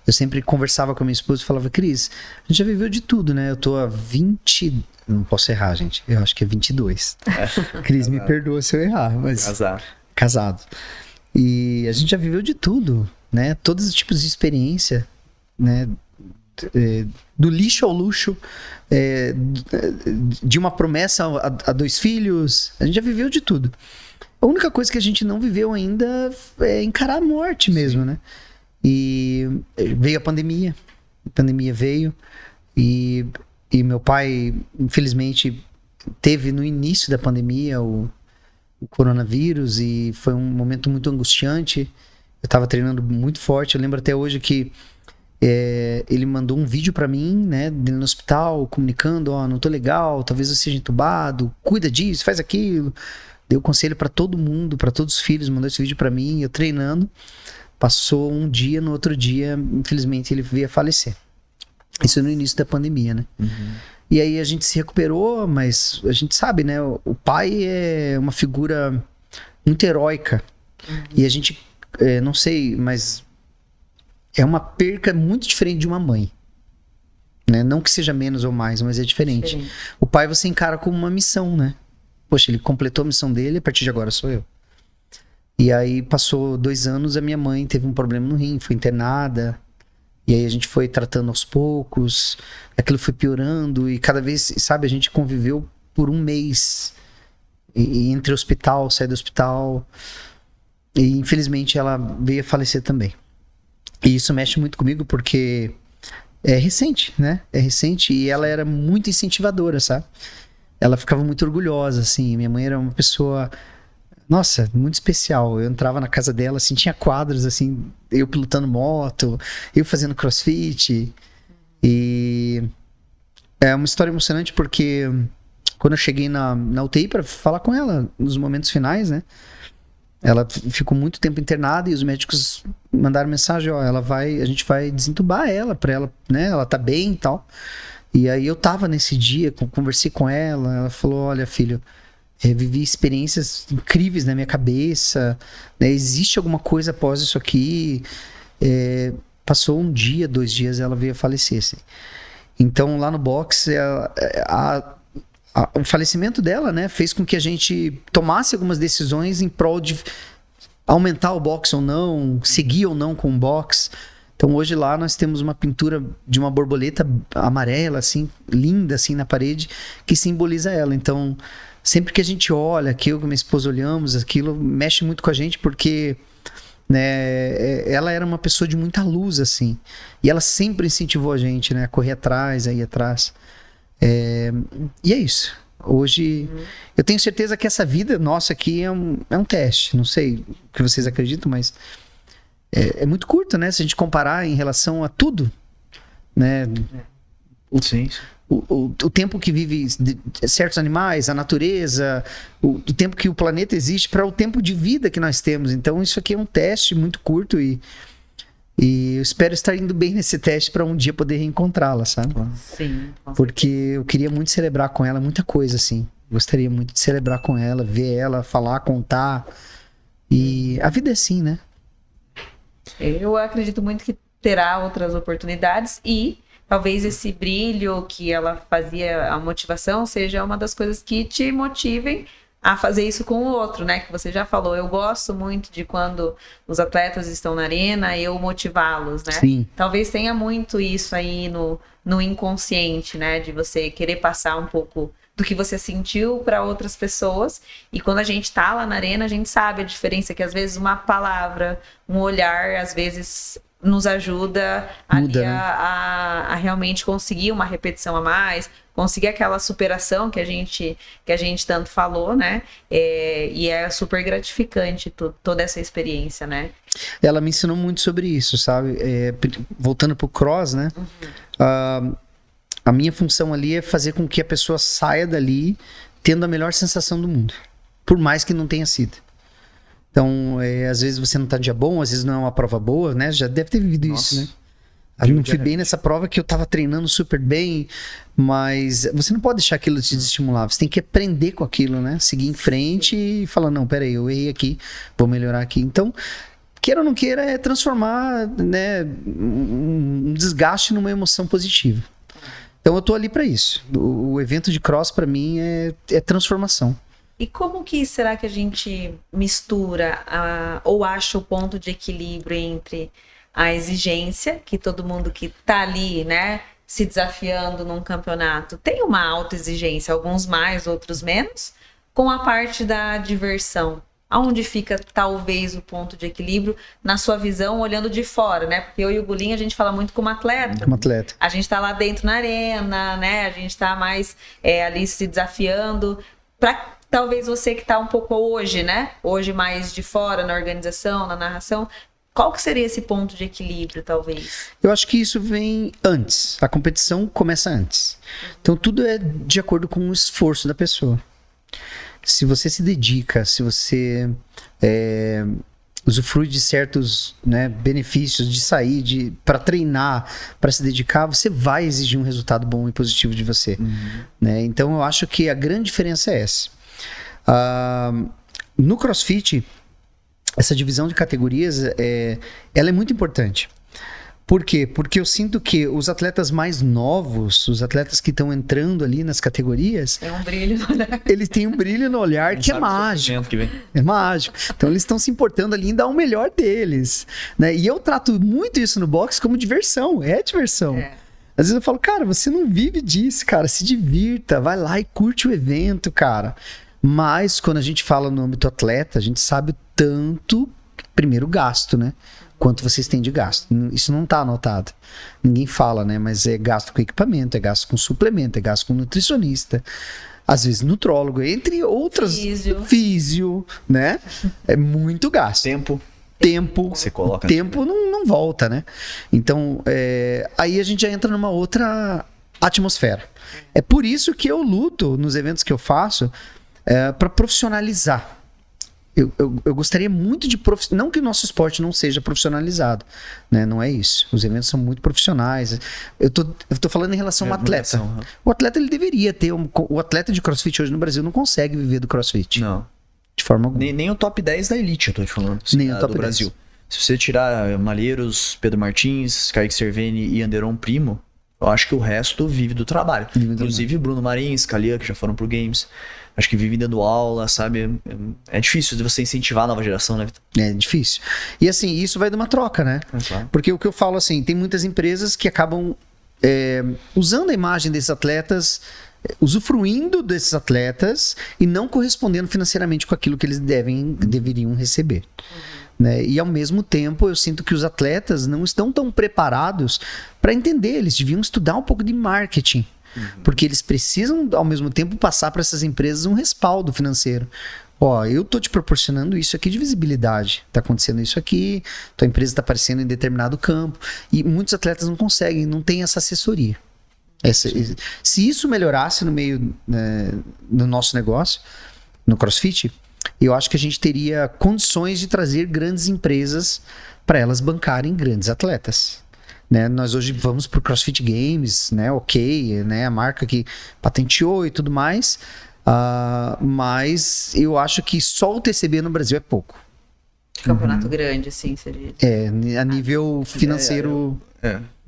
Eu sempre conversava com a minha esposa e falava, Cris, a gente já viveu de tudo, né? Eu tô há 20... Não posso errar, gente. Eu acho que é 22. Cris, me perdoa se eu errar, mas... Casado. E a gente já viveu de tudo, né? Todos os tipos de experiência, né? Do lixo ao luxo, de uma promessa a 2 filhos. A gente já viveu de tudo. A única coisa que a gente não viveu ainda é encarar a morte mesmo, né? E veio a pandemia veio e meu pai, infelizmente, teve no início da pandemia o coronavírus e foi um momento muito angustiante. Eu tava treinando muito forte, eu lembro até hoje que ele mandou um vídeo pra mim, né, no hospital, comunicando, não tô legal, talvez eu seja entubado, cuida disso, faz aquilo. Deu conselho pra todo mundo, pra todos os filhos, mandou esse vídeo pra mim, eu treinando. Passou um dia, no outro dia, infelizmente, ele veio a falecer. Isso no início da pandemia, né? Uhum. E aí a gente se recuperou, mas a gente sabe, né? O pai é uma figura muito heróica. Uhum. E a gente, não sei, mas é uma perca muito diferente de uma mãe. Né? Não que seja menos ou mais, mas é diferente. O pai você encara como uma missão, né? Poxa, ele completou a missão dele, a partir de agora sou eu. E aí passou 2 anos, a minha mãe teve um problema no rim, foi internada. E aí a gente foi tratando aos poucos, aquilo foi piorando e cada vez, sabe, a gente conviveu por 1 mês e entre hospital, sair do hospital. E infelizmente ela veio a falecer também. E isso mexe muito comigo porque é recente, né? É recente e ela era muito incentivadora, sabe? Ela ficava muito orgulhosa, assim. Minha mãe era uma pessoa... Nossa, muito especial. Eu entrava na casa dela, assim, tinha quadros, assim, eu pilotando moto, eu fazendo crossfit. E é uma história emocionante porque quando eu cheguei na UTI para falar com ela nos momentos finais, né? Ela ficou muito tempo internada e os médicos mandaram mensagem, a gente vai desentubar ela, pra ela, né? Ela tá bem e tal. E aí eu tava nesse dia, conversei com ela falou, olha, filho, vivi experiências incríveis na minha cabeça, né? Existe alguma coisa após isso aqui. Passou 1 dia, 2 dias, ela veio a falecer. Assim. Então, lá no box, o falecimento dela, né, fez com que a gente tomasse algumas decisões em prol de aumentar o box ou não, seguir ou não com o box. Então, hoje lá nós temos uma pintura de uma borboleta amarela, assim, linda, assim, na parede, que simboliza ela. Então... Sempre que a gente olha, que eu e minha esposa olhamos, aquilo mexe muito com a gente porque, né, ela era uma pessoa de muita luz, assim. E ela sempre incentivou a gente, né, a correr atrás, a ir atrás. E é isso. Hoje, eu tenho certeza que essa vida nossa aqui é um teste. Não sei o que vocês acreditam, mas é muito curta, né? Se a gente comparar em relação a tudo, né? Sim. O tempo que vive certos animais, a natureza, o tempo que o planeta existe para o tempo de vida que nós temos. Então isso aqui é um teste muito curto e eu espero estar indo bem nesse teste para um dia poder reencontrá-la, sabe? Sim. Porque eu queria muito celebrar com ela muita coisa, assim. Gostaria muito de celebrar com ela, ver ela, falar, contar. E a vida é assim, né? Eu acredito muito que terá outras oportunidades e talvez esse brilho que ela fazia, a motivação, seja uma das coisas que te motivem a fazer isso com o outro, né? Que você já falou. Eu gosto muito de quando os atletas estão na arena, eu motivá-los, né? Sim. Talvez tenha muito isso aí no inconsciente, né? De você querer passar um pouco do que você sentiu para outras pessoas. E quando a gente tá lá na arena, a gente sabe a diferença que às vezes uma palavra, um olhar, às vezes nos ajuda a realmente conseguir uma repetição a mais, conseguir aquela superação que a gente tanto falou, né? E é super gratificante toda essa experiência, né? Ela me ensinou muito sobre isso, sabe? Voltando pro cross, né? A minha função ali é fazer com que a pessoa saia dali tendo a melhor sensação do mundo. Por mais que não tenha sido. Então, às vezes você não tá no dia bom, às vezes não é uma prova boa, né? Já deve ter vivido isso, né? Eu não fui bem nessa prova que eu tava treinando super bem, mas você não pode deixar aquilo te desestimular. Você tem que aprender com aquilo, né? Seguir em frente e falar, não, peraí, eu errei aqui, vou melhorar aqui. Então, queira ou não queira, é transformar, né, um desgaste numa emoção positiva. Então, eu tô ali para isso. O evento de cross, para mim, é transformação. E como que será que a gente mistura ou acha o ponto de equilíbrio entre a exigência, que todo mundo que tá ali, né, se desafiando num campeonato tem uma autoexigência, alguns mais, outros menos, com a parte da diversão? Aonde fica talvez o ponto de equilíbrio na sua visão, olhando de fora, né? Porque eu e o Gulinho, a gente fala muito como atleta. Como atleta. A gente tá lá dentro na arena, né? A gente tá mais ali se desafiando. Para talvez você que tá um pouco hoje, né? Hoje mais de fora, na organização, na narração, qual que seria esse ponto de equilíbrio, talvez? Eu acho que isso vem antes. A competição começa antes. Então, tudo é de acordo com o esforço da pessoa. Se você se dedica, se você usufrui de certos, né, benefícios de sair, para treinar, para se dedicar, você vai exigir um resultado bom e positivo de você. Né? Então, eu acho que a grande diferença é essa. No CrossFit, essa divisão de categorias, ela é muito importante. Por quê? Porque eu sinto que os atletas mais novos, os atletas que estão entrando ali nas categorias... Tem um brilho no olhar. Eles têm um brilho no olhar que é mágico. É mágico. Então eles estão se importando ali em dar o melhor deles. Né? E eu trato muito isso no boxe como diversão. É diversão. Às vezes eu falo, cara, você não vive disso, cara. Se divirta, vai lá e curte o evento, cara. Mas quando a gente fala no âmbito atleta, a gente sabe tanto, primeiro, gasto, né? Quanto vocês têm de gasto. Isso não está anotado. Ninguém fala, né? Mas é gasto com equipamento, é gasto com suplemento, é gasto com nutricionista, às vezes nutrólogo, entre outras. Físio, né? É muito gasto. Tempo. Você coloca. Tempo não volta, né? Então, aí a gente já entra numa outra atmosfera. É por isso que eu luto nos eventos que eu faço para profissionalizar. Eu gostaria muito de não que o nosso esporte não seja profissionalizado, né? Não é isso. Os eventos são muito profissionais. Eu tô falando em relação ao atleta. O atleta, ele deveria ter o atleta de CrossFit hoje no Brasil não consegue viver do CrossFit. Não. De forma alguma. Nem o top 10 da elite, eu tô te falando. Assim, Nem o top do 10. Brasil. Se você tirar Malheiros, Pedro Martins, Kaique Cerveni e Anderon Primo, eu acho que o resto vive do trabalho. Inclusive Bruno Marins, Calia, que já foram pro Games. Acho que vive dando aula, sabe? É difícil de você incentivar a nova geração, né, Vitor? É difícil. E assim, isso vai de uma troca, né? Claro. Porque o que eu falo assim, tem muitas empresas que acabam usando a imagem desses atletas, usufruindo desses atletas e não correspondendo financeiramente com aquilo que eles deveriam receber. Né? E ao mesmo tempo eu sinto que os atletas não estão tão preparados para entender, eles deviam estudar um pouco de marketing. Porque eles precisam, ao mesmo tempo, passar para essas empresas um respaldo financeiro. Ó, eu tô te proporcionando isso aqui de visibilidade. Tá acontecendo isso aqui, tua empresa tá aparecendo em determinado campo. E muitos atletas não conseguem, não tem essa assessoria. Se isso melhorasse no meio do nosso negócio, no CrossFit, eu acho que a gente teria condições de trazer grandes empresas para elas bancarem grandes atletas. Né, nós hoje vamos pro CrossFit Games, né, ok, né, a marca que patenteou e tudo mais, mas eu acho que só o TCB no Brasil é pouco. Campeonato grande, assim, seria. A nível financeiro...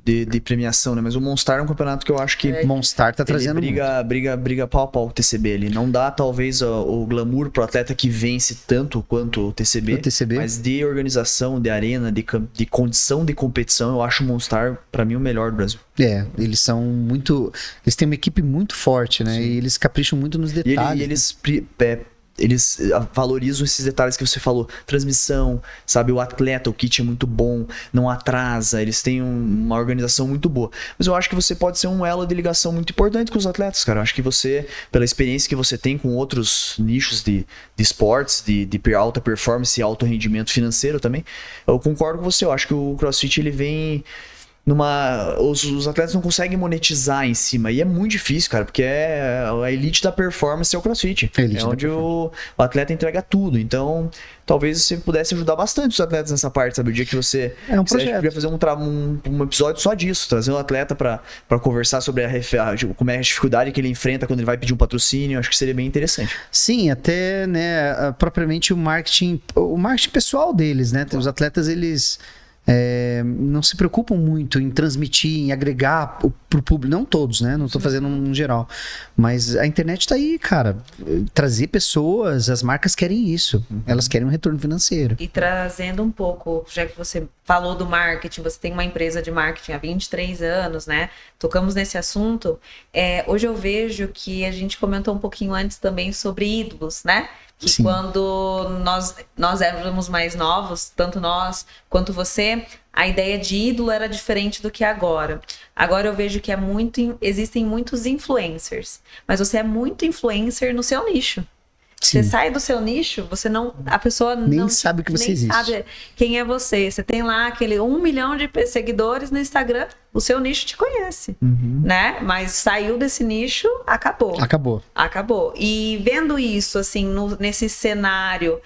De premiação, né? Mas o Monstar é um campeonato que eu acho que... Monstar tá trazendo briga pau a pau com o TCB ali. Não dá, talvez, o glamour pro atleta que vence tanto quanto o TCB. Mas de organização, de arena, de condição de competição, eu acho o Monstar, pra mim, o melhor do Brasil. Eles são muito... Eles têm uma equipe muito forte, né? Sim. E eles capricham muito nos detalhes. E eles valorizam esses detalhes que você falou. Transmissão, sabe? O atleta, o kit é muito bom, não atrasa, eles têm uma organização muito boa. Mas eu acho que você pode ser um elo de ligação muito importante com os atletas, cara. Eu acho que você, pela experiência que você tem com outros nichos de esportes, de alta performance e alto rendimento financeiro também, eu concordo com você. Eu acho que o CrossFit, ele vem os atletas não conseguem monetizar em cima. E é muito difícil, cara, porque a elite da performance é o CrossFit. É onde o atleta entrega tudo. Então, talvez você pudesse ajudar bastante os atletas nessa parte, sabe? O dia que você... projeto. Você podia fazer um episódio só disso, trazer um atleta pra conversar sobre como é a dificuldade que ele enfrenta quando ele vai pedir um patrocínio. Acho que seria bem interessante. Sim, até, né, propriamente o marketing pessoal deles, né? Os atletas, eles... não se preocupam muito em transmitir, em agregar pro público, não todos, né? Não tô fazendo um geral, mas a internet tá aí, cara, trazer pessoas, as marcas querem isso, elas querem um retorno financeiro. E trazendo um pouco, já que você falou do marketing, você tem uma empresa de marketing há 23 anos, né? Tocamos nesse assunto, hoje eu vejo que a gente comentou um pouquinho antes também sobre ídolos, né? Que Sim. Quando nós éramos mais novos, tanto nós quanto você, a ideia de ídolo era diferente do que agora. Agora eu vejo que existem muitos influencers, mas você é muito influencer no seu nicho. Sim. Você sai do seu nicho, a pessoa nem sabe que você existe. Sabe quem é você. Você tem lá aquele 1 milhão de seguidores no Instagram, o seu nicho te conhece, né? Mas saiu desse nicho, acabou. E vendo isso, assim, nesse cenário,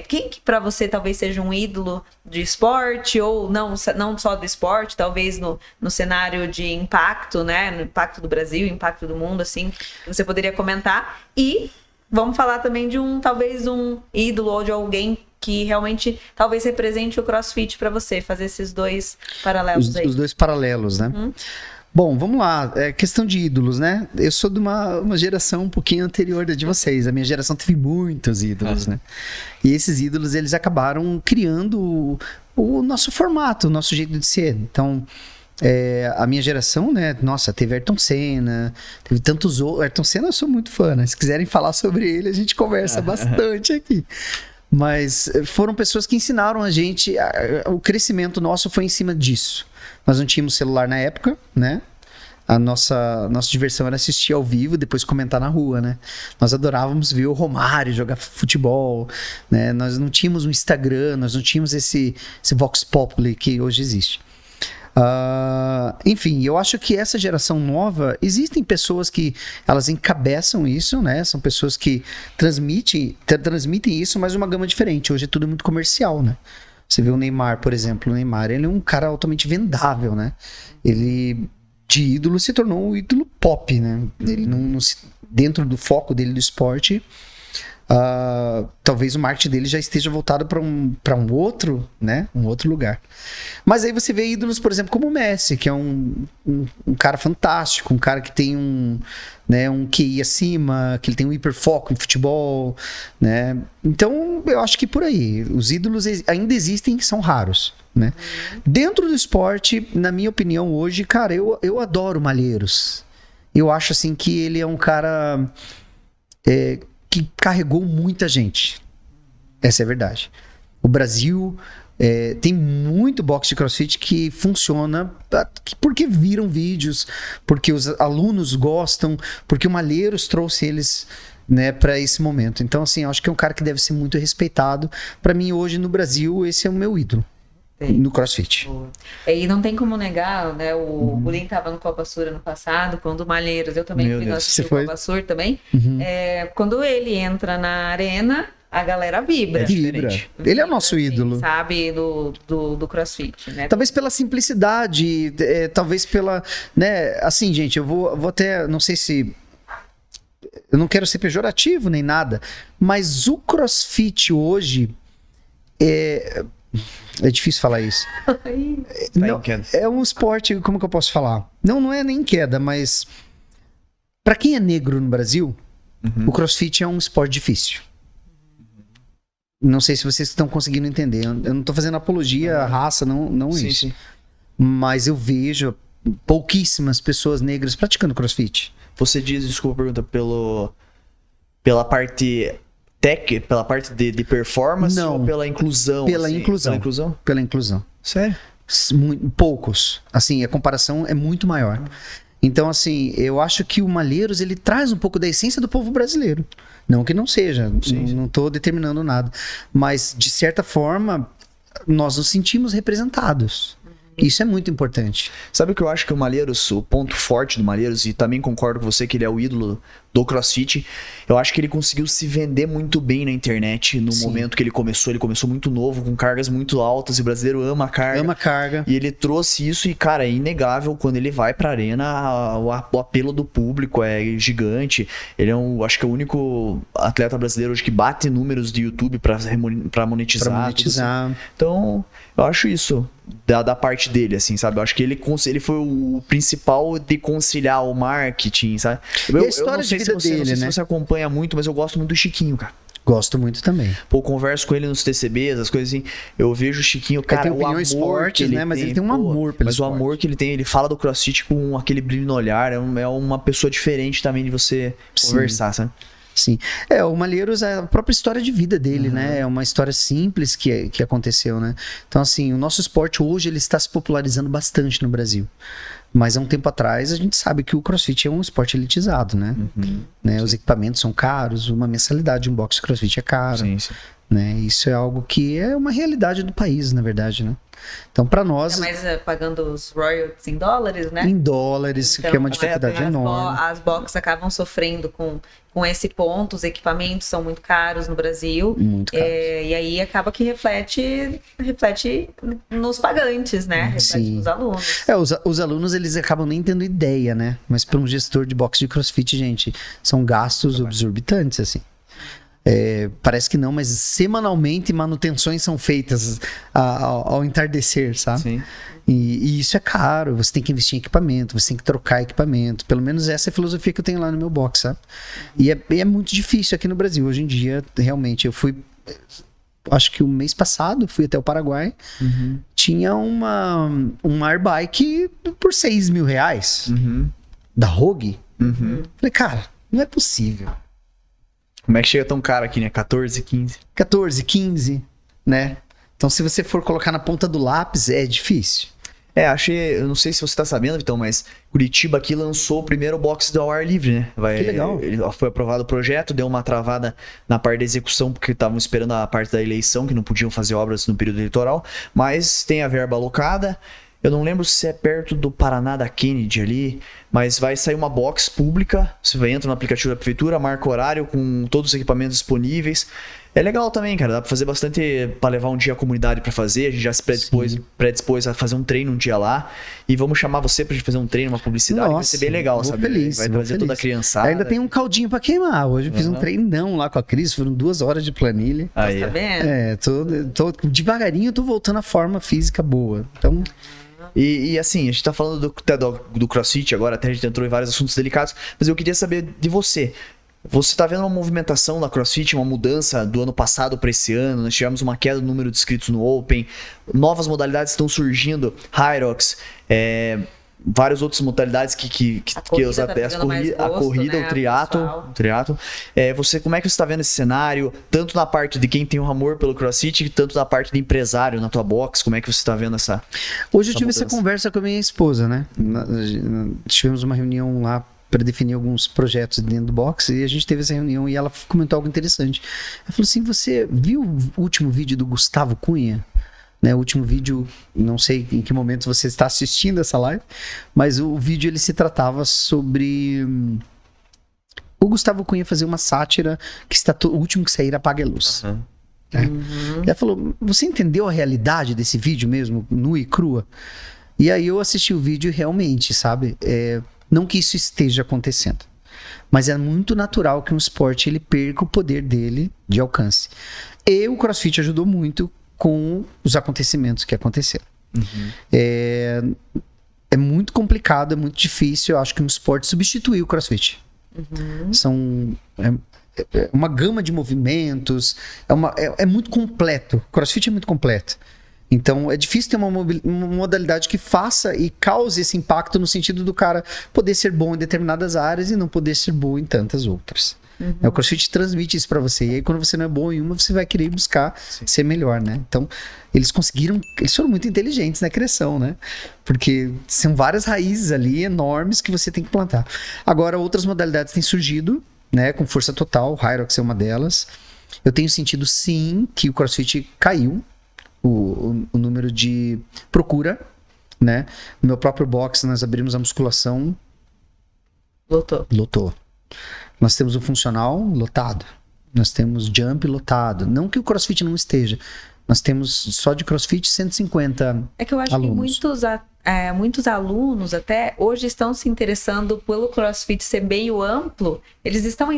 quem que pra você talvez seja um ídolo de esporte, ou não só do esporte, talvez no cenário de impacto, né? No impacto do Brasil, impacto do mundo, assim, que você poderia comentar. E vamos falar também de talvez um ídolo ou de alguém que realmente talvez represente o CrossFit para você, fazer esses dois paralelos aí. Os dois paralelos, né? Bom, vamos lá. Questão de ídolos, né? Eu sou de uma geração um pouquinho anterior da de vocês. A minha geração teve muitos ídolos, né? E esses ídolos, eles acabaram criando o nosso formato, o nosso jeito de ser. Então... a minha geração, né? Nossa, teve Ayrton Senna, teve tantos outros. Ayrton Senna eu sou muito fã, né? Se quiserem falar sobre ele, a gente conversa bastante aqui. Mas foram pessoas que ensinaram a gente, o crescimento nosso foi em cima disso. Nós não tínhamos celular na época, né? A nossa diversão era assistir ao vivo e depois comentar na rua, né? Nós adorávamos ver o Romário jogar futebol, né? Nós não tínhamos um Instagram, nós não tínhamos esse Vox Populi que hoje existe. Enfim, eu acho que essa geração nova, existem pessoas que elas encabeçam isso, né? São pessoas que transmitem isso, mas uma gama diferente. Hoje é tudo muito comercial, né? Você vê o Neymar, por exemplo. O Neymar, ele é um cara altamente vendável, né? Ele, de ídolo, se tornou um ídolo pop, né? Ele dentro do foco dele do esporte... talvez o marketing dele já esteja voltado para um outro, né? Um outro lugar. Mas aí você vê ídolos, por exemplo, como o Messi, que é um cara fantástico, um cara que tem um QI acima, que ele tem um hiperfoco em futebol, né? Então, eu acho que por aí, os ídolos ainda existem, são raros, né? Dentro do esporte, na minha opinião hoje, cara, eu adoro o Malheiros. Eu acho assim que ele é um cara... que carregou muita gente. Essa é a verdade. O Brasil tem muito boxe de CrossFit que funciona porque viram vídeos, porque os alunos gostam, porque o Malheiros trouxe eles, né, para esse momento. Então, assim, eu acho que é um cara que deve ser muito respeitado. Para mim, hoje no Brasil, esse é o meu ídolo. No CrossFit. E não tem como negar, né? O Bullying estava no Copa Sur ano passado, quando o Malheiros, eu também fui assistir o Copa Sur também. Quando ele entra na arena, a galera vibra. Ele é o nosso ídolo. Sabe, do CrossFit, né? Talvez pela simplicidade, talvez pela... né? Assim, gente, eu vou até... Não sei se... Eu não quero ser pejorativo nem nada, mas o CrossFit hoje é difícil falar isso. Não, é um esporte, como que eu posso falar? Não é nem queda, mas para quem é negro no Brasil, o CrossFit é um esporte difícil. Não sei se vocês estão conseguindo entender. Eu não tô fazendo apologia à raça, não sim, isso. Sim. Mas eu vejo pouquíssimas pessoas negras praticando CrossFit. Você diz, desculpa a pergunta, pela parte... pela parte de performance ou pela inclusão? Pela inclusão. Pela inclusão. Sério? Poucos. Assim, a comparação é muito maior. Então, assim, eu acho que o Malheiros, ele traz um pouco da essência do povo brasileiro. Não que não seja, não estou determinando nada. Mas, de certa forma, nós nos sentimos representados. Isso é muito importante. Sabe o que eu acho que o Malheiros, o ponto forte do Malheiros, e também concordo com você que ele é o ídolo do CrossFit, eu acho que ele conseguiu se vender muito bem na internet no momento que ele começou muito novo, com cargas muito altas, e o brasileiro ama a carga. Ama carga. E ele trouxe isso e, cara, é inegável quando ele vai pra arena, o apelo do público é gigante. Ele é acho que é o único atleta brasileiro hoje que bate números de YouTube pra monetizar. Pra monetizar. Assim. Então, eu acho isso da parte dele, assim, sabe? Eu acho que ele foi o principal de conciliar o marketing, sabe? E a história de vida dele, não sei né? se você acompanha muito, mas eu gosto muito do Chiquinho, cara. Gosto muito também. Pô, eu converso com ele nos TCBs, as coisas assim. Eu vejo o Chiquinho, cara, tem o opinião amor esportes, que ele né? Mas tem, ele tem um amor pelo Mas esporte. o amor que ele tem, ele fala do CrossFit com aquele brilho no olhar. É uma pessoa diferente também de você conversar, sabe? Sim. O Malheiros é a própria história de vida dele, né? É uma história simples que aconteceu, né? Então, assim, o nosso esporte hoje ele está se popularizando bastante no Brasil. Mas há um tempo atrás a gente sabe que o CrossFit é um esporte elitizado, né? Né? Os equipamentos são caros, uma mensalidade de um box de CrossFit é cara. Sim. Né? Isso é algo que é uma realidade do país, na verdade, né? Então, para nós... Mas pagando os royalties em dólares, né? Em dólares, Então, que é uma dificuldade enorme. As boxes acabam sofrendo com esse ponto, os equipamentos são muito caros no Brasil. Muito caros. E aí acaba que reflete nos pagantes, né? Reflete nos alunos. Os alunos, eles acabam nem tendo ideia, né? Mas para um gestor de boxe de CrossFit, gente, são gastos exorbitantes, assim. Parece que não, mas semanalmente manutenções são feitas ao entardecer, sabe? Sim. E isso é caro, você tem que investir em equipamento, você tem que trocar equipamento. Pelo menos essa é a filosofia que eu tenho lá no meu box, sabe? E é muito difícil aqui no Brasil. Hoje em dia, realmente, eu fui... Acho que o mês passado, fui até o Paraguai. Tinha uma airbike por R$6.000. Da Rogue. Falei, cara, não é possível. Como é que chega tão caro aqui, né? 14, 15. 14, 15, né? Então, se você for colocar na ponta do lápis, é difícil. Eu não sei se você tá sabendo, Vitão, mas Curitiba aqui lançou o primeiro boxe ao ar livre, né? Que legal. Foi aprovado o projeto, deu uma travada na parte da execução, porque estavam esperando a parte da eleição, que não podiam fazer obras no período eleitoral, mas tem a verba alocada. Eu não lembro se é perto do Paraná da Kennedy ali, mas vai sair uma box pública. Você entra no aplicativo da prefeitura, marca o horário com todos os equipamentos disponíveis. É legal também, cara. Dá pra fazer bastante, pra levar um dia a comunidade pra fazer. A gente já se predispôs a fazer um treino um dia lá. E vamos chamar você pra gente fazer um treino, uma publicidade. Nossa, vai ser bem legal, sabe? Feliz, vai trazer toda a criançada. Ainda tem um caldinho pra queimar. Hoje eu fiz um treinão lá com a Cris, foram 2 horas de planilha. Aí. Tá vendo? Tô devagarinho, eu tô voltando à forma física boa. Então... E assim, a gente tá falando do CrossFit agora, até a gente entrou em vários assuntos delicados, mas eu queria saber de você. Você tá vendo uma movimentação na CrossFit, uma mudança do ano passado para esse ano? Nós tivemos uma queda do número de inscritos no Open, novas modalidades estão surgindo, Hyrox, várias outras modalidades que a corrida, né, o triatlo. Como é que você está vendo esse cenário, tanto na parte de quem tem um amor pelo CrossFit, tanto na parte de empresário na tua box? Como é que você está vendo essa? Hoje eu tive essa conversa com a minha esposa, né? Tivemos uma reunião lá para definir alguns projetos dentro do box e a gente teve essa reunião e ela comentou algo interessante. Ela falou assim: você viu o último vídeo do Gustavo Cunha? Né, o último vídeo, não sei em que momento você está assistindo essa live, mas o vídeo ele se tratava sobre o Gustavo Cunha fazer uma sátira que está o último que sair apaga a luz. E ela falou: você entendeu a realidade desse vídeo mesmo, nua e crua? E aí eu assisti o vídeo e realmente, sabe, não que isso esteja acontecendo, mas é muito natural que um esporte ele perca o poder dele de alcance. E o CrossFit ajudou muito com os acontecimentos que aconteceram. É muito complicado, é muito difícil. Eu acho que um esporte substituiu o CrossFit. São uma gama de movimentos, é muito completo. O CrossFit é muito completo. Então é difícil ter uma modalidade que faça e cause esse impacto no sentido do cara poder ser bom em determinadas áreas e não poder ser bom em tantas outras. O CrossFit transmite isso pra você. E aí, quando você não é bom em uma, você vai querer buscar ser melhor, né? Então, eles foram muito inteligentes na criação, né? Porque são várias raízes ali enormes que você tem que plantar. Agora, outras modalidades têm surgido, né? Com força total. O Hyrox é uma delas. Eu tenho sentido, sim, que o CrossFit caiu o número de procura. né? No meu próprio box, nós abrimos a musculação, lotou. Nós temos o funcional lotado. Nós temos jump lotado. Não que o CrossFit não esteja. Nós temos só de CrossFit 150 É que eu acho alunos. que muitos alunos até hoje estão se interessando pelo CrossFit ser meio amplo. Eles estão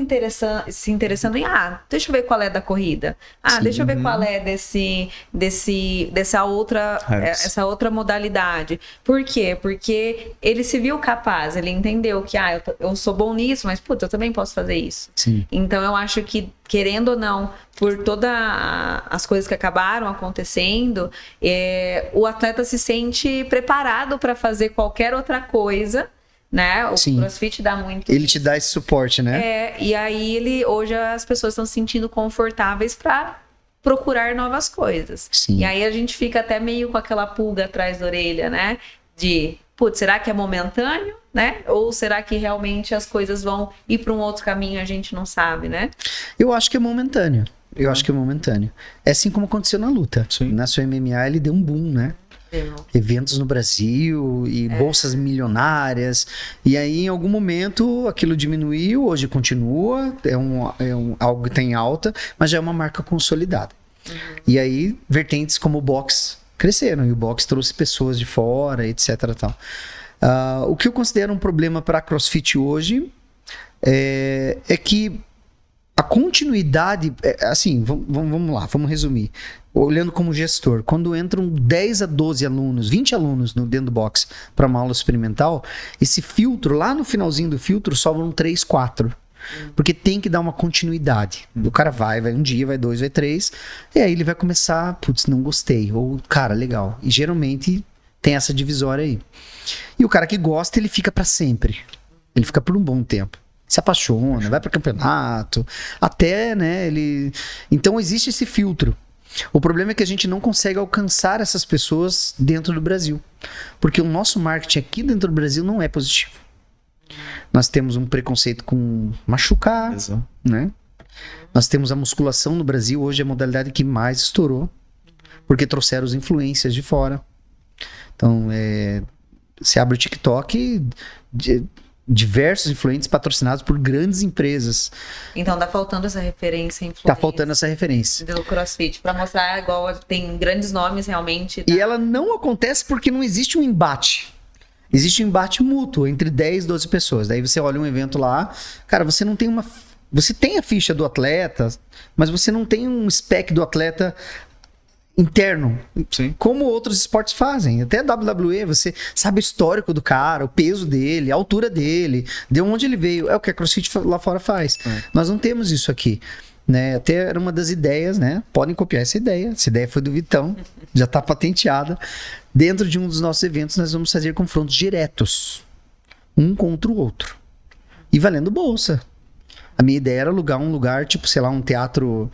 se interessando em, deixa eu ver qual é da corrida. Sim. Deixa eu ver qual é essa outra modalidade. Por quê? Porque ele se viu capaz, ele entendeu que, eu sou bom nisso, mas, eu também posso fazer isso. Sim. Então, eu acho que, querendo ou não, por todas as coisas que acabaram acontecendo, o atleta se sente preparado para fazer qualquer outra coisa, né? O Sim. CrossFit dá muito. Ele te dá esse suporte, né? E aí hoje as pessoas estão se sentindo confortáveis para procurar novas coisas. Sim. E aí a gente fica até meio com aquela pulga atrás da orelha, né? De, será que é momentâneo, né? Ou será que realmente as coisas vão ir para um outro caminho, a gente não sabe, né? Eu acho que é momentâneo. É assim como aconteceu na luta. Sim. Na sua MMA ele deu um boom, né? Eventos no Brasil e bolsas milionárias. E aí, em algum momento, aquilo diminuiu, hoje continua, algo que tem alta, mas já é uma marca consolidada. E aí, vertentes como o boxe cresceram, e o boxe trouxe pessoas de fora, etc. Tal. O que eu considero um problema para a CrossFit hoje é que a continuidade, assim, vamos lá, vamos resumir. Olhando como gestor, quando entram 10 a 12 alunos, 20 alunos dentro do box para uma aula experimental, esse filtro, lá no finalzinho do filtro, sobram 3, 4. Porque tem que dar uma continuidade. O cara vai um dia, vai 2, vai 3, e aí ele vai começar, não gostei, ou, cara, legal. E geralmente tem essa divisória aí. E o cara que gosta, ele fica para sempre. Ele fica por um bom tempo. Se apaixona, vai para campeonato, até, né, Então existe esse filtro. O problema é que a gente não consegue alcançar essas pessoas dentro do Brasil. Porque o nosso marketing aqui dentro do Brasil não é positivo. Nós temos um preconceito com machucar, né? Nós temos a musculação no Brasil, hoje é a modalidade que mais estourou, porque trouxeram os influencers de fora. Então, você abre o TikTok, diversos influentes patrocinados por grandes empresas. Então tá faltando essa referência influência. Tá faltando essa referência. Do CrossFit, pra mostrar igual tem grandes nomes realmente. E ela não acontece porque não existe um embate. Existe um embate mútuo entre 10 e 12 pessoas. Daí você olha um evento lá, cara, você não tem uma... Você tem a ficha do atleta, mas você não tem um spec do atleta interno. Sim. Como outros esportes fazem. Até a WWE, você sabe o histórico do cara, o peso dele, a altura dele, de onde ele veio. É o que a CrossFit lá fora faz. Nós não temos isso aqui. Né? Até era uma das ideias, né? Podem copiar essa ideia. Essa ideia foi do Vitão, já está patenteada. Dentro de um dos nossos eventos, nós vamos fazer confrontos diretos, um contra o outro, e valendo bolsa. A minha ideia era alugar um lugar, tipo, sei lá, um teatro,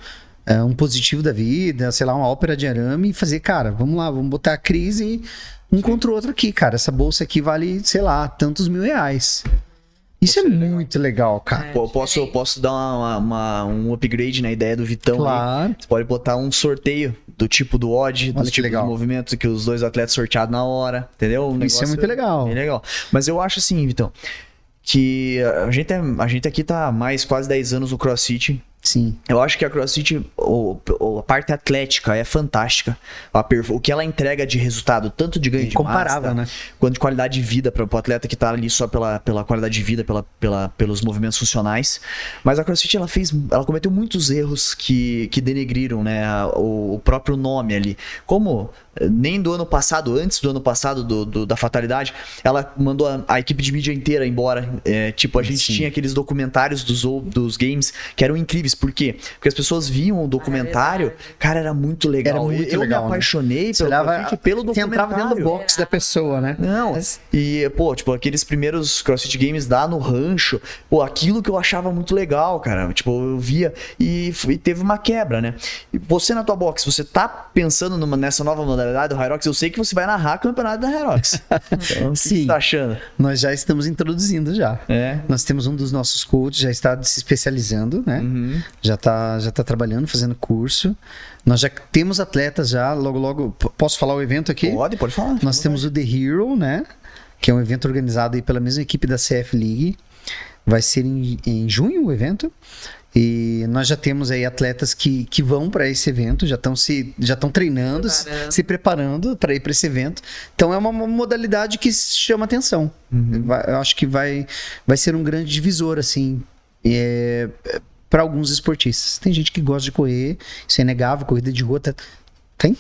um Positivo da vida, sei lá, uma ópera de arame, e fazer, cara, vamos lá, vamos botar a crise um contra o outro aqui, cara. Essa bolsa aqui vale, sei lá, tantos R$1.000. Isso é muito legal, cara. Eu posso dar um upgrade na ideia do Vitão. Claro. Aí. Você pode botar um sorteio do tipo do odd, dos tipos de movimentos que os dois atletas sorteados na hora, entendeu? Isso é muito legal. Bem legal. Mas eu acho assim, Vitão, que a gente aqui tá há mais quase 10 anos no CrossFit. Sim. Eu acho que a CrossFit, a parte atlética é fantástica. O que ela entrega de resultado, tanto de ganho de massa, né? Quanto de qualidade de vida para o atleta que tá ali só pela qualidade de vida, pelos movimentos funcionais. Mas a CrossFit, ela cometeu muitos erros que denegriram, né, o próprio nome ali. Como nem do ano passado, antes do ano passado da fatalidade, ela mandou a equipe de mídia inteira embora. A gente tinha aqueles documentários dos games que eram incríveis. Por quê? Porque as pessoas viam o documentário, cara, era muito legal. Era muito legal, me apaixonei pelo documentário. Você entrava dentro do box da pessoa, né? Não, e, aqueles primeiros CrossFit Games no rancho, aquilo que eu achava muito legal, cara. Eu via e teve uma quebra, né? E você na tua box, você tá pensando nessa nova modalidade do Hyrox? Eu sei que você vai narrar o campeonato da Hyrox. Então, sim. O que você tá achando? Nós já estamos introduzindo já. Nós temos um dos nossos coaches, já está se especializando, né? Já tá trabalhando, fazendo curso. Nós já temos atletas já, logo. Posso falar o evento aqui? Pode falar. Nós temos o The Hero, né? Que é um evento organizado aí pela mesma equipe da CF League. Vai ser em junho o evento. E nós já temos aí atletas que vão para esse evento, já estão treinando, se preparando para ir para esse evento. Então é uma modalidade que chama atenção. Eu acho que vai ser um grande divisor, assim, para alguns esportistas. Tem gente que gosta de correr, isso é inegável, corrida de rua tem?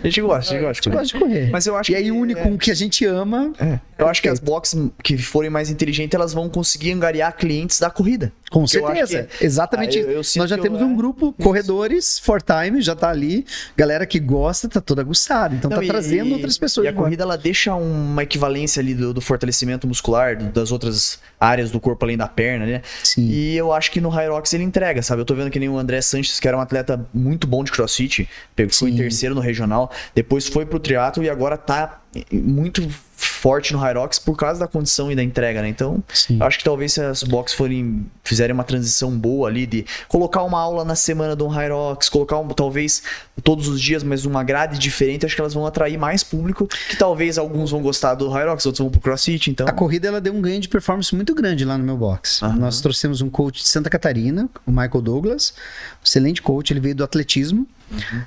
A gente gosta de correr. Mas eu acho e aí o único que a gente ama... Eu acho que as boxes que forem mais inteligentes, elas vão conseguir angariar clientes da corrida. Com certeza, exatamente isso. Nós já temos um grupo, corredores, for time, já tá ali, galera que gosta, tá toda aguçada, então tá trazendo outras pessoas. E a corrida, ela deixa uma equivalência ali do fortalecimento muscular, das outras áreas do corpo além da perna, né? Sim. E eu acho que no Hyrox ele entrega, sabe? Eu tô vendo que nem o André Sanches, que era um atleta muito bom de crossfit, foi em terceiro no regional, depois foi pro triatlo e agora tá muito forte no Hyrox por causa da condição e da entrega, né? Então, eu acho que talvez se as boxes fizerem uma transição boa ali de colocar uma aula na semana do Hyrox, colocar talvez todos os dias, mas uma grade diferente, acho que elas vão atrair mais público, que talvez alguns vão gostar do Hyrox, outros vão pro CrossFit, então... A corrida, ela deu um ganho de performance muito grande lá no meu box. Nós trouxemos um coach de Santa Catarina, o Michael Douglas, excelente coach, ele veio do atletismo,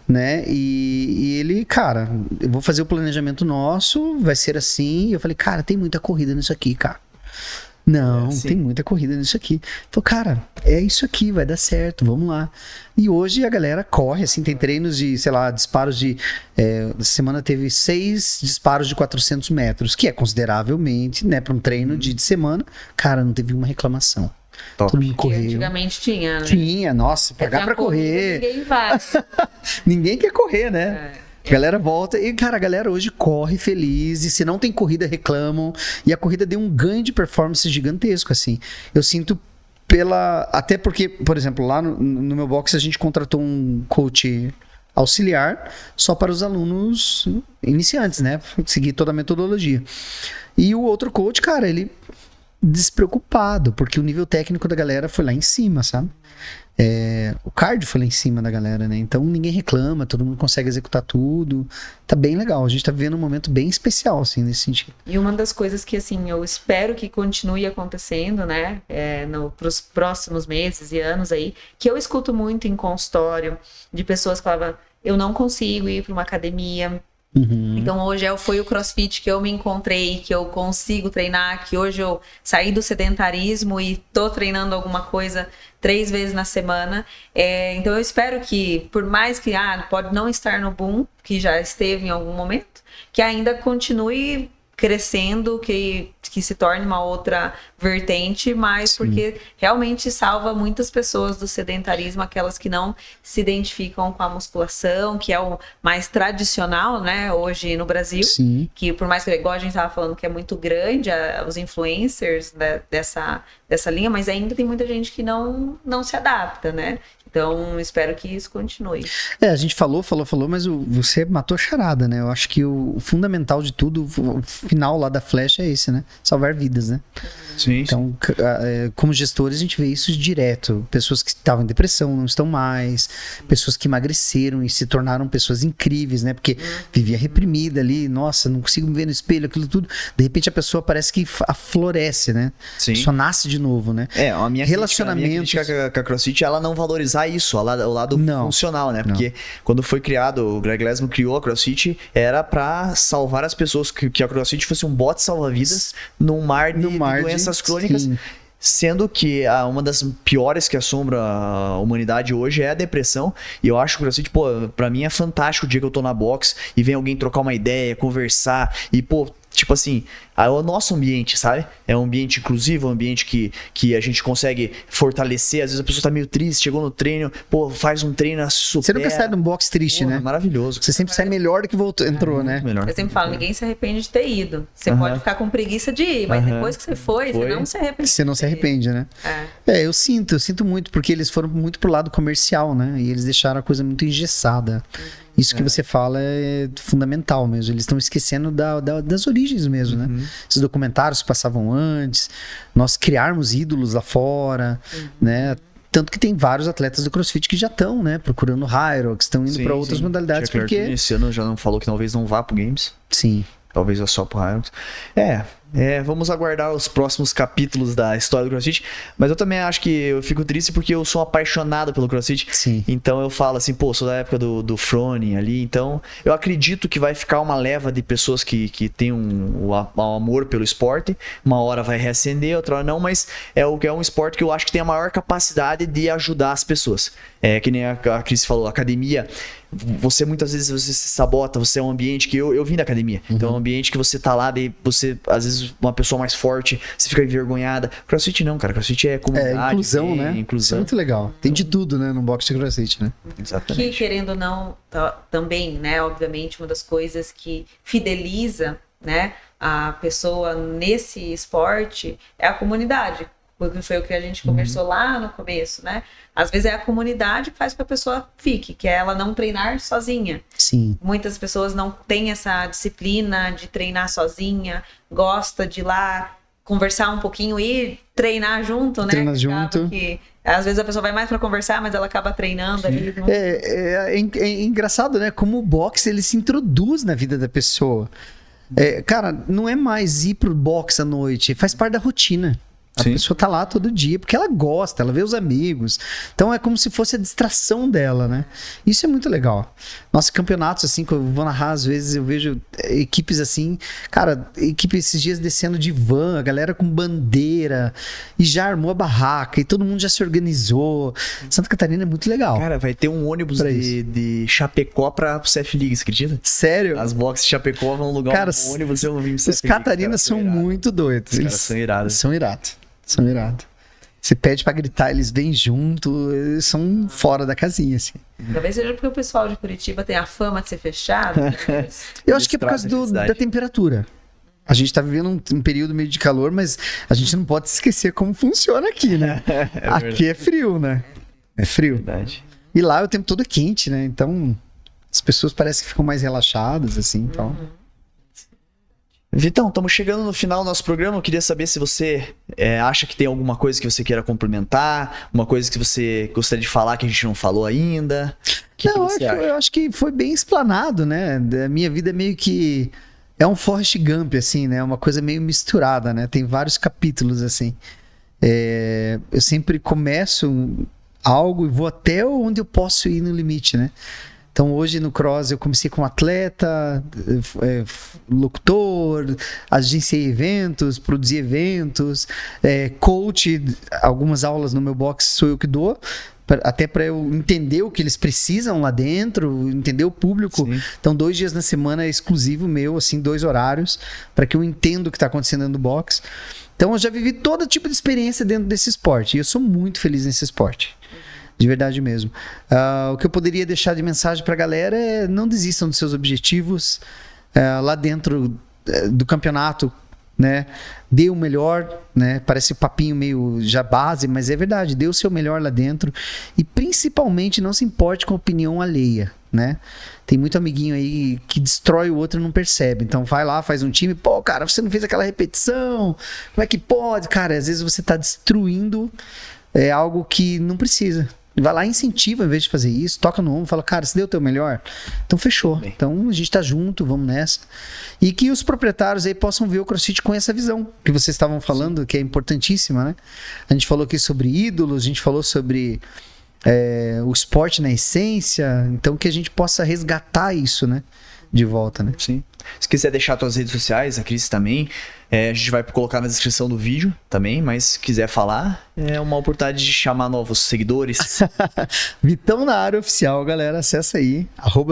né? E ele, cara, eu vou fazer o planejamento nosso, vai ser assim. E eu falei, cara, tem muita corrida nisso aqui, cara. Não, tem muita corrida nisso aqui. Falei, cara, é isso aqui, vai dar certo, vamos lá. E hoje a galera corre, assim, tem treinos de, sei lá, disparos de... essa semana teve 6 disparos de 400 metros, que é consideravelmente, né, para um treino de semana. Cara, não teve uma reclamação. Top. Todo mundo correu. Antigamente tinha, né? Tinha, nossa, pagar pra correr. Ninguém vai. Ninguém quer correr, né? A galera volta e, cara, a galera hoje corre feliz, e se não tem corrida, reclamam. E a corrida deu um ganho de performance gigantesco, assim. Eu sinto até porque, por exemplo, lá no meu box a gente contratou um coach auxiliar só para os alunos iniciantes, né? Seguir toda a metodologia. E o outro coach, cara, ele... despreocupado, porque o nível técnico da galera foi lá em cima, sabe? O cardio foi lá em cima da galera, né? Então ninguém reclama, todo mundo consegue executar tudo. Tá bem legal, a gente tá vivendo um momento bem especial, assim, nesse sentido. E uma das coisas que, assim, eu espero que continue acontecendo, né? Pros próximos meses e anos aí, que eu escuto muito em consultório, de pessoas que falavam, eu não consigo ir para uma academia. Então hoje foi o CrossFit que eu me encontrei, que eu consigo treinar, que hoje eu saí do sedentarismo e tô treinando alguma coisa 3 vezes na semana. Então eu espero que, por mais que pode não estar no boom, que já esteve em algum momento, que ainda continue crescendo, que se torne uma outra vertente, mas porque realmente salva muitas pessoas do sedentarismo, aquelas que não se identificam com a musculação, que é o mais tradicional, né, hoje no Brasil. Sim. Que por mais que, igual a gente estava falando, que é muito grande, os influencers, né, dessa linha, mas ainda tem muita gente que não se adapta, né? Então, espero que isso continue. A gente falou, mas você matou a charada, né? Eu acho que o fundamental de tudo, o final lá da flecha é esse, né? Salvar vidas, né? Sim. Então, como gestores, a gente vê isso direto. Pessoas que estavam em depressão não estão mais. Pessoas que emagreceram e se tornaram pessoas incríveis, né? Porque vivia reprimida ali. Nossa, não consigo me ver no espelho, aquilo tudo. De repente, a pessoa parece que floresce, né? Sim. Só nasce de novo, né? A minha crítica com a CrossFit é ela não valorizar isso, o lado funcional, né? Porque quando foi criado, o Greg Glassman criou a CrossFit, era pra salvar as pessoas, que a CrossFit fosse um bote salva-vidas num mar de doenças crônicas. Sim. Sendo que uma das piores que assombra a humanidade hoje é a depressão. E eu acho que o CrossFit, pra mim é fantástico o dia que eu tô na box e vem alguém trocar uma ideia, conversar e, tipo assim, é o nosso ambiente, sabe? É um ambiente inclusivo, um ambiente que a gente consegue fortalecer. Às vezes a pessoa tá meio triste, chegou no treino, faz um treino, supera. Você nunca sai de um box triste, né? Maravilhoso. Você sempre sai melhor do que entrou, né? Melhor. Eu sempre falo, ninguém se arrepende de ter ido. Você pode ficar com preguiça de ir, mas depois que você foi, você não se arrepende. Você não se arrepende, né? Eu sinto muito, porque eles foram muito pro lado comercial, né? E eles deixaram a coisa muito engessada. Isso que você fala é fundamental mesmo. Eles estão esquecendo das origens mesmo, né? Esses documentários que passavam antes, nós criarmos ídolos lá fora, né? Tanto que tem vários atletas do CrossFit que já estão, né, procurando Hyrox, estão indo para outras modalidades, porque... Esse ano já não falou que talvez não vá pro Games. Sim. Talvez é só pro Hyrox. Vamos aguardar os próximos capítulos da história do CrossFit. Mas eu também acho que eu fico triste porque eu sou apaixonado pelo CrossFit. Sim. Então eu falo assim, pô, sou da época do Froning ali. Então eu acredito que vai ficar uma leva de pessoas que tem o amor pelo esporte. Uma hora vai reacender, outra hora não. Mas é um esporte que eu acho que tem a maior capacidade de ajudar as pessoas. Que nem a Cris falou, academia. Você muitas vezes você se sabota, você é um ambiente que eu vim da academia. Então é um ambiente que você tá lá, daí você, às vezes, uma pessoa mais forte, você fica envergonhada. CrossFit não, cara. CrossFit é comunidade. É inclusão, né? Inclusão. Isso é muito legal. Tem de tudo, né, no boxe de CrossFit, né? Exatamente. Que, querendo ou não, também, né, obviamente, uma das coisas que fideliza, né, a pessoa nesse esporte é a comunidade. Porque foi o que a gente conversou lá no começo, né? Às vezes é a comunidade que faz com que a pessoa fique, que é ela não treinar sozinha. Sim. Muitas pessoas não têm essa disciplina de treinar sozinha, gosta de ir lá conversar um pouquinho e treinar junto, né? Treinar junto. Que, às vezes a pessoa vai mais para conversar, mas ela acaba treinando ali. É engraçado, né? Como o boxe ele se introduz na vida da pessoa. Cara, não é mais ir pro boxe à noite, faz parte da rotina. A pessoa tá lá todo dia, porque ela gosta, ela vê os amigos. Então é como se fosse a distração dela, né? Isso é muito legal. Nossos campeonatos, assim, que eu vou narrar, às vezes eu vejo equipes assim, cara, equipe esses dias descendo de van, a galera com bandeira, e já armou a barraca, e todo mundo já se organizou. Santa Catarina é muito legal. Cara, vai ter um ônibus de Chapecó pro CF League, você acredita? Sério? As boxes de Chapecó vão alugar cara, um ônibus, eu vim pro CF League. Os catarinas são muito doidos. Eles são irados. São irados. São irados. Você pede pra gritar, eles vêm junto, eles são fora da casinha, assim. Talvez seja porque o pessoal de Curitiba tem a fama de ser fechado. Eu acho que é por causa da temperatura. A gente tá vivendo um período meio de calor, mas a gente não pode esquecer como funciona aqui, né? Aqui é frio, né? É frio. Verdade. E lá o tempo todo é quente, né? Então as pessoas parecem que ficam mais relaxadas, assim, então... Vitão, estamos chegando no final do nosso programa. Eu queria saber se você acha que tem alguma coisa que você queira complementar, uma coisa que você gostaria de falar que a gente não falou ainda. Eu acho que foi bem explanado, né? A minha vida é meio que... É um Forrest Gump, assim, né? Uma coisa meio misturada, né? Tem vários capítulos, assim. Eu sempre começo algo e vou até onde eu posso ir no limite, né? Então hoje no Cross eu comecei como atleta, locutor, agenciei eventos, produzi eventos, coach, algumas aulas no meu box sou eu que dou, até para eu entender o que eles precisam lá dentro, entender o público. Sim. Então 2 dias na semana é exclusivo meu, assim, 2 horários, para que eu entenda o que está acontecendo dentro do box. Então eu já vivi todo tipo de experiência dentro desse esporte e eu sou muito feliz nesse esporte. De verdade mesmo. O que eu poderia deixar de mensagem pra galera é não desistam dos seus objetivos. Lá dentro do campeonato, né? Dê o melhor, né? Parece um papinho meio já base, mas é verdade. Dê o seu melhor lá dentro. E principalmente não se importe com a opinião alheia, né? Tem muito amiguinho aí que destrói o outro e não percebe. Então vai lá, faz um time. Pô, cara, você não fez aquela repetição. Como é que pode? Cara, às vezes você tá destruindo algo que não precisa. Vai lá e incentiva, em vez de fazer isso, toca no ombro, fala, cara, você deu o teu melhor? Então fechou. Bem. Então a gente tá junto, vamos nessa. E que os proprietários aí possam ver o CrossFit com essa visão que vocês estavam falando, que é importantíssima, né? A gente falou aqui sobre ídolos, a gente falou sobre o esporte na essência, então que a gente possa resgatar isso, né? De volta, né? Sim. Se quiser deixar suas redes sociais, a Cris também, a gente vai colocar na descrição do vídeo também, mas se quiser falar, é uma oportunidade de chamar novos seguidores. Vitão na Área Oficial, galera, acessa aí,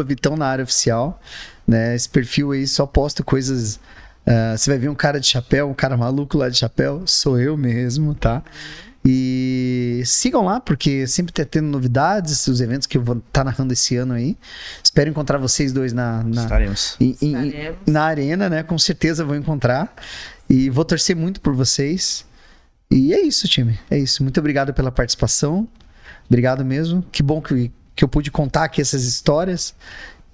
@Vitão na Área Oficial, né? Esse perfil aí só posta coisas, você vai ver um cara de chapéu, um cara maluco lá de chapéu, sou eu mesmo, tá? E sigam lá, porque sempre tá tendo novidades, os eventos que eu vou estar narrando esse ano aí. Espero encontrar vocês dois Estaremos. na arena, né? Com certeza vou encontrar. E vou torcer muito por vocês. E é isso, time. É isso. Muito obrigado pela participação. Obrigado mesmo. Que bom que eu pude contar aqui essas histórias.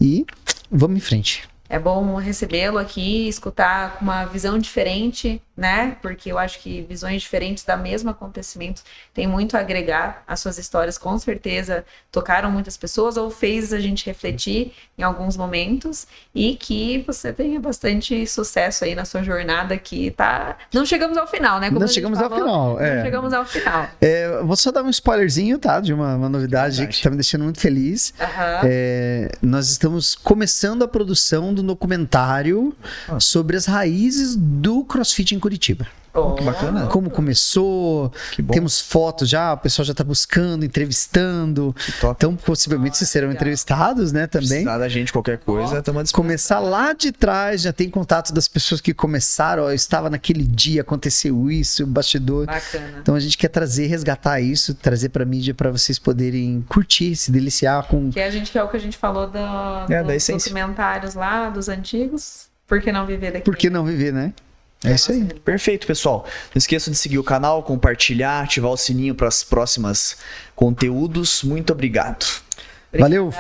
E vamos em frente. É bom recebê-lo aqui, escutar com uma visão diferente né? Porque eu acho que visões diferentes da mesmo acontecimento tem muito a agregar. As suas histórias, com certeza, tocaram muitas pessoas ou fez a gente refletir em alguns momentos, e que você tenha bastante sucesso aí na sua jornada, que tá... Não chegamos ao final, né? Como Não a gente chegamos ao falou, final, não chegamos ao final. Vou só dar um spoilerzinho, tá? De uma novidade que tá me deixando muito feliz. Nós estamos começando a produção do documentário sobre as raízes do CrossFit em Curitiba. Que bacana. Como começou, temos fotos já, o pessoal já tá buscando, entrevistando. Então, possivelmente, vocês serão entrevistados, né, também. Precisar da gente, qualquer coisa, estamos à disposição. Começar lá de trás, já tem contato das pessoas que começaram, ó, eu estava naquele dia, aconteceu isso, bastidor. Bacana. Então, a gente quer resgatar isso, trazer pra mídia pra vocês poderem curtir, se deliciar com... Que é o que a gente falou dos documentários lá, dos antigos. Por que não viver daqui? Por que não viver, né? É isso aí. Perfeito, pessoal. Não esqueçam de seguir o canal, compartilhar, ativar o sininho para os próximos conteúdos. Muito obrigado. Valeu!